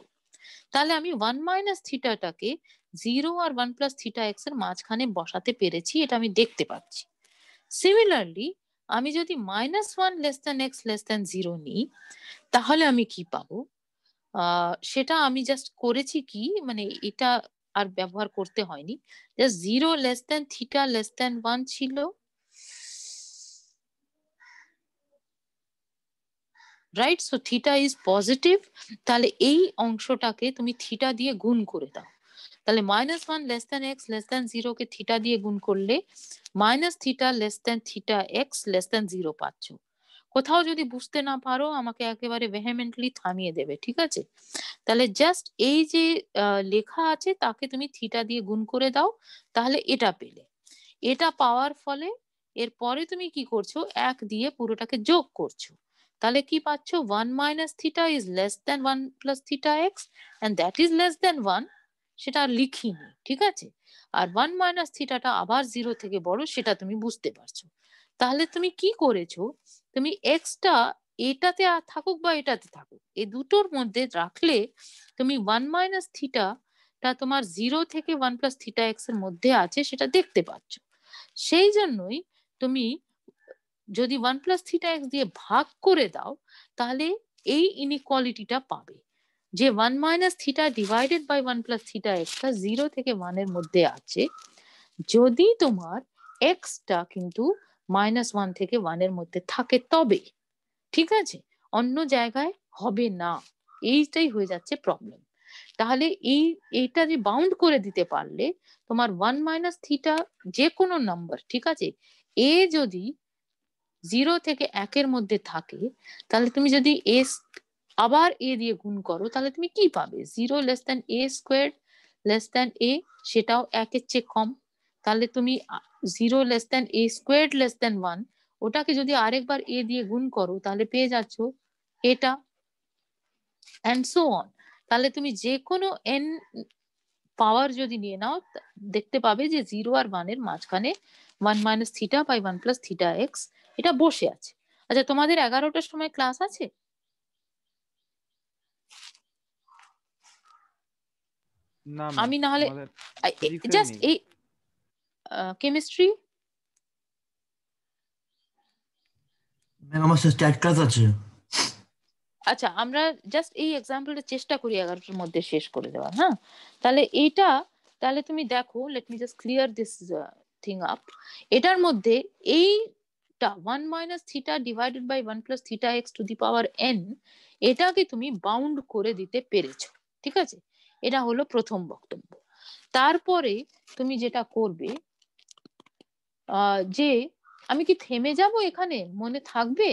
তাহলে আমি ওয়ান মাইনাস থিটাটাকে জিরো আর ওয়ান প্লাস থিটা এক্স এর মাঝখানে বসাতে পেরেছি, এটা আমি দেখতে পাচ্ছি। সিমিলারলি আমি যদি minus one less than x less than zero নিই, তাহলে আমি কি পাবো? সেটা আমি জাস্ট করেছি কি, মানে এটা আর ব্যবহার করতে হয়নি, just zero less than theta less than one ছিল, right? So theta is positive, তাহলে এই অংশটাকে তুমি থিটা দিয়ে গুণ করে দাও। তাহলে -1 less than x less than 0 কে থিটা দিয়ে গুণ করলে minus theta less than theta x less than 0 পাচ্ছ। কোথাও যদি বুঝতে না পারো আমাকে একেবারে ভেহেমেন্টলি থামিয়ে দেবে, ঠিক আছে? তাহলে জাস্ট এই যে লেখা আছে তাকে তুমি থিটা দিয়ে গুণ করে দাও, তাহলে এটা পেলে। এটা পাওয়ার ফলে এরপরে তুমি কি করছো, 1 দিয়ে পুরোটাকে যোগ করছো, তাহলে কি পাচ্ছ, 1 minus theta is less than 1 plus theta x and that is less than 1, সেটা আর লিখিনি, ঠিক আছে? আর 1 মাইনাস থিটাটা আবার 0 থেকে বড়, সেটা তুমি বুঝতে পারছো। তাহলে তুমি কি করেছো, তুমি এক্সটা এটাতে থাকুক বা এটাতে থাকুক, এই দুটোর মধ্যে রাখলে তুমি 1 মাইনাস থিটাটা তোমার 0 থেকে 1 প্লাস থিটা এক্স এর মধ্যে আছে সেটা দেখতে পাচ্ছ। সেই জন্যই তুমি যদি 1 প্লাস থিটা এক্স দিয়ে ভাগ করে দাও তাহলে এই ইনইকুয়ালিটিটা পাবে, যে 1 minus theta divided by 1 plus theta এক্সটা 0 থেকে 1 এর মধ্যে আছে, যদি তোমার এক্সটা কিন্তু -1 থেকে 1 এর মধ্যে থাকে তবে, ঠিক আছে? অন্য জায়গায় হবে না, এইটাই হয়ে যাচ্ছে প্রবলেম। তাহলে এইটা যে বাউন্ড করে দিতে পারলে তোমার 1 মাইনাস থিটা যে কোনো নাম্বার, ঠিক আছে, এ যদি 0 থেকে 1 এর মধ্যে থাকে, তাহলে তুমি যদি আবার এ দিয়ে গুণ করো তাহলে তুমি কি পাবে, 0 less than a square less than a, সেটাও 1 এর চেয়ে কম। তাহলে তুমি 0 less than a square less than 1, ওটাকে যদি আরেকবার এ দিয়ে গুণ করো তাহলে পেয়ে যাচ্ছ এটা, এন্ড সো অন। তাহলে তুমি যে কোনো n পাওয়ার যদি নিয়ে নাও দেখতে পাবে যে 0 আর 1 এর মাঝখানে 1 minus theta by 1 plus theta x এটা বসে আছে। আচ্ছা, তোমাদের 11টার সময় ক্লাস আছে? না আমি না হলে আমাদের জাস্ট এই কেমিস্ট্রি ম্যাম আমার স্ট্যাট ক্লাস আছে। আচ্ছা, আমরা জাস্ট এই এক্সাম্পলটা চেষ্টা করি 11টার মধ্যে শেষ করে দেওয়ার। হ্যাঁ, তাহলে এইটা, তাহলে তুমি দেখো, let me just clear this thing up. এটার মধ্যে এইটা 1 minus theta divided by 1 plus theta x to the power n, এটাকে তুমি বাউন্ড করে দিতে পেরেছো, ঠিক আছে? এটা হলো প্রথম বক্তব্য। তারপরে তুমি যেটা করবে, যে আমি কি থেমে যাব এখানে, মনে থাকবে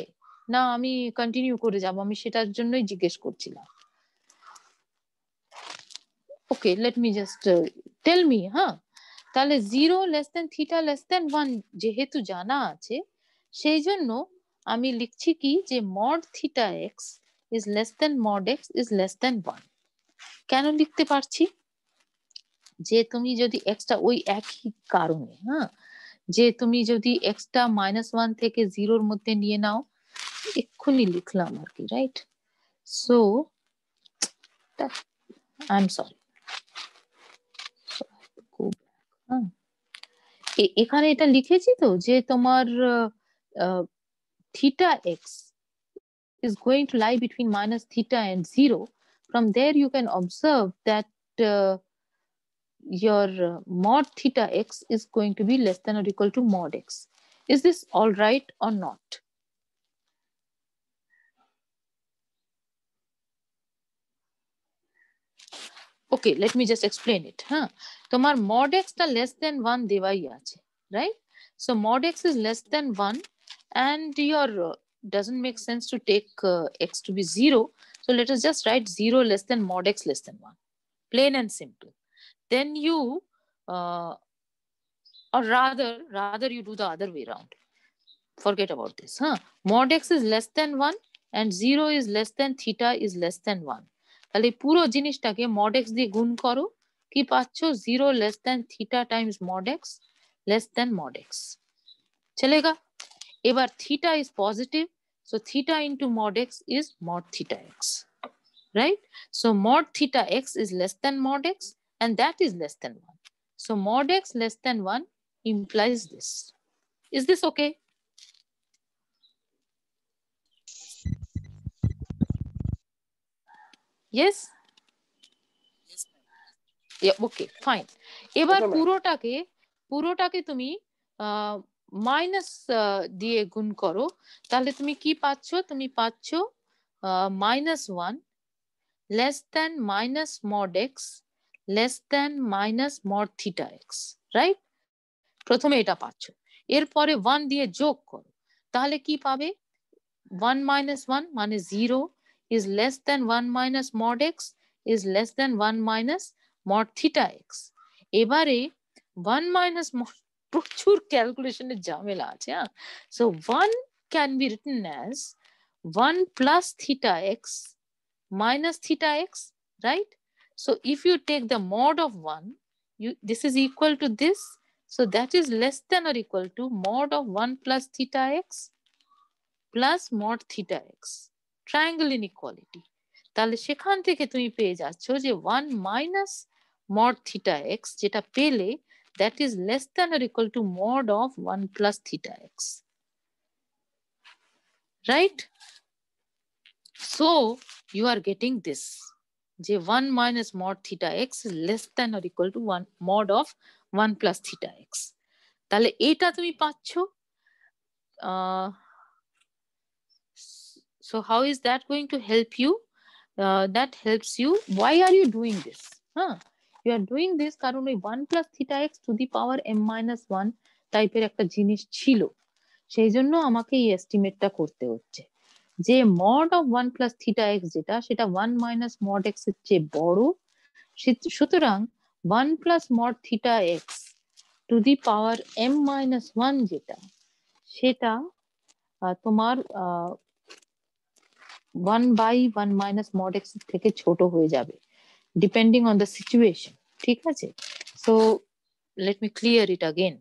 না আমি কন্টিনিউ করে যাব, আমি সেটার জন্যই জিজ্ঞেস করছিলাম। Okay, let me just tell me. হ্যাঁ, তাহলে 0 less than theta less than 1 যেহেতু জানা আছে, সেই জন্য আমি লিখছি কি, যে mod theta x is less than mod x is less than 1। কেন লিখতে পারছি, যে তুমি যদি এক্সটা ওই একই কারণে, হ্যাঁ, যে তুমি যদি এক্সটা -1 থেকে 0 মধ্যে নিয়ে নাও, এক্ষুনি লিখলাম আর কি, right? So I am sorry, এখানে এটা লিখেছি তো যে তোমার theta x is going to lie between minus theta and 0. From there you can observe that your mod theta x is going to be less than or equal to mod x. Is this all right or not? Okay, let me just explain it. Huh? তোমার mod x টা less than 1 দেওয়াই আছে, right? So mod x is less than 1 and your doesn't make sense to take x to be 0. So let us just write 0 less than mod x less than 1. Plain and simple. Then you, or rather you do the other way around. Forget about this. Huh? Mod x is less than 1 and 0 is less than theta is less than 1. তাহলে পুরো জিনিসটাকে mod x দিয়ে গুণ করো, কি পাচ্ছ, 0 less than theta times mod x less than mod x. চলেগা? এবার theta is positive, so theta into mod x is mod theta x, right? So mod theta x is less than mod x and that is less than 1. So mod x less than 1 implies this. Is this okay? Yes? Yeah, okay, fine. এবার পুরোটাকে তুমি minus দিয়ে গুণ করো, তাহলে তুমি কি পাচ্ছ, তুমি পাচ্ছ minus 1 less than minus mod x less than minus mod theta x, right? প্রথমে এটা পাচ্ছ, এরপরে 1 দিয়ে যোগ করো, তাহলে কি পাবে? 1 minus 1 মানে 0 is less than 1 minus mod x is less than 1 minus mod theta x. এবারে 1 minus প্রচুর ক্যালকুলেশনের ঝামেলা আছে। So 1 can be written as 1 plus theta x minus theta x, right? So if you take the mod of 1, this is equal to this, so that is less than or equal to mod of 1 plus theta x plus mod theta x, triangle inequality. তাহলে সেখান থেকে তুমি পেয়ে যাচ্ছ যে 1 minus mod theta x যেটা পেলে that is less than or equal to mod of 1 plus theta x, right? So you are getting this যে 1 minus mod theta x is less than or equal to 1 mod of 1 plus theta x. তাহলে এটা তুমি পাচ্ছ। So how is that going to help you? That helps you. Why are you doing this? You are doing this কারণ ওই 1 plus theta x to the power m minus 1 টাইপের একটা জিনিস ছিল, সেই জন্য আমাকে এই এস্টিমেটটা করতে হচ্ছে যে mod of 1 plus theta x যেটা সেটা 1 minus mod x এর চেয়ে বড়, সুতরাং 1 plus mod theta x to the power m minus 1 যেটা সেটা তোমার 1 by 1 minus mod x থেকে ছোট হয়ে যাবে depending on the situation, ঠিক আছে? So let me clear it again.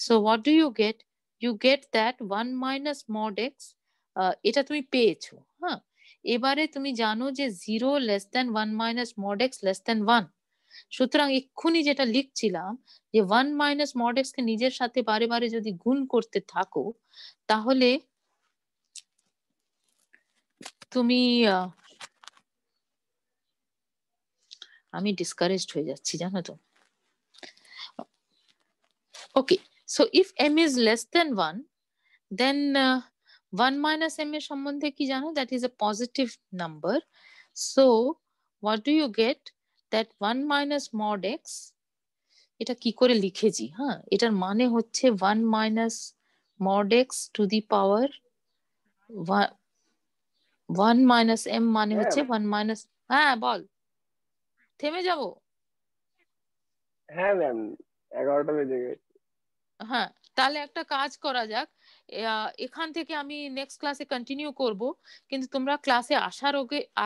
So what do you get? You get that 1 minus mod x, এটা তুমি পেয়েছো। এবারে তুমি জানো যে 0 less than 1 minus mod x less than 1, সুতরাং এক্ষুনি যেটা লিখছিলাম যে 1 minus mod x কে নিজের সাথে বারে বারে যদি গুণ করতে থাকো তাহলে তুমি আমি ডিসকারেজড হয়ে যাচ্ছি জানো তো। Okay, so if m is less than 1 then 1 minus m এর সম্বন্ধে কি জানো? that is a positive number. So what do you get? that 1 minus mod x, এটা কি করে লিখেছি, এটার মানে হচ্ছে 1 minus mod x to the power 1 minus m মানে হচ্ছে 1 minus, বল, থেমে যাব? হ্যাঁ ম্যাম, 11টা বেজে গেছে। তাহলে একটা কাজ করা যাক, এখান থেকে আমি নেক্সট ক্লাসে কন্টিনিউ করব, কিন্তু তোমরা ক্লাসে আসার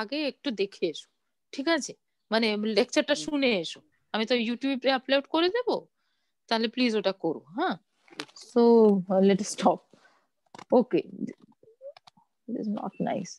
আগে একটু দেখে এসো, ঠিক আছে? মানে লেকচারটা শুনে এসো, আমি তো ইউটিউবে আপলোড করে দেব, তাহলে প্লিজ ওটা করো। So let stop. Okay, this is not nice.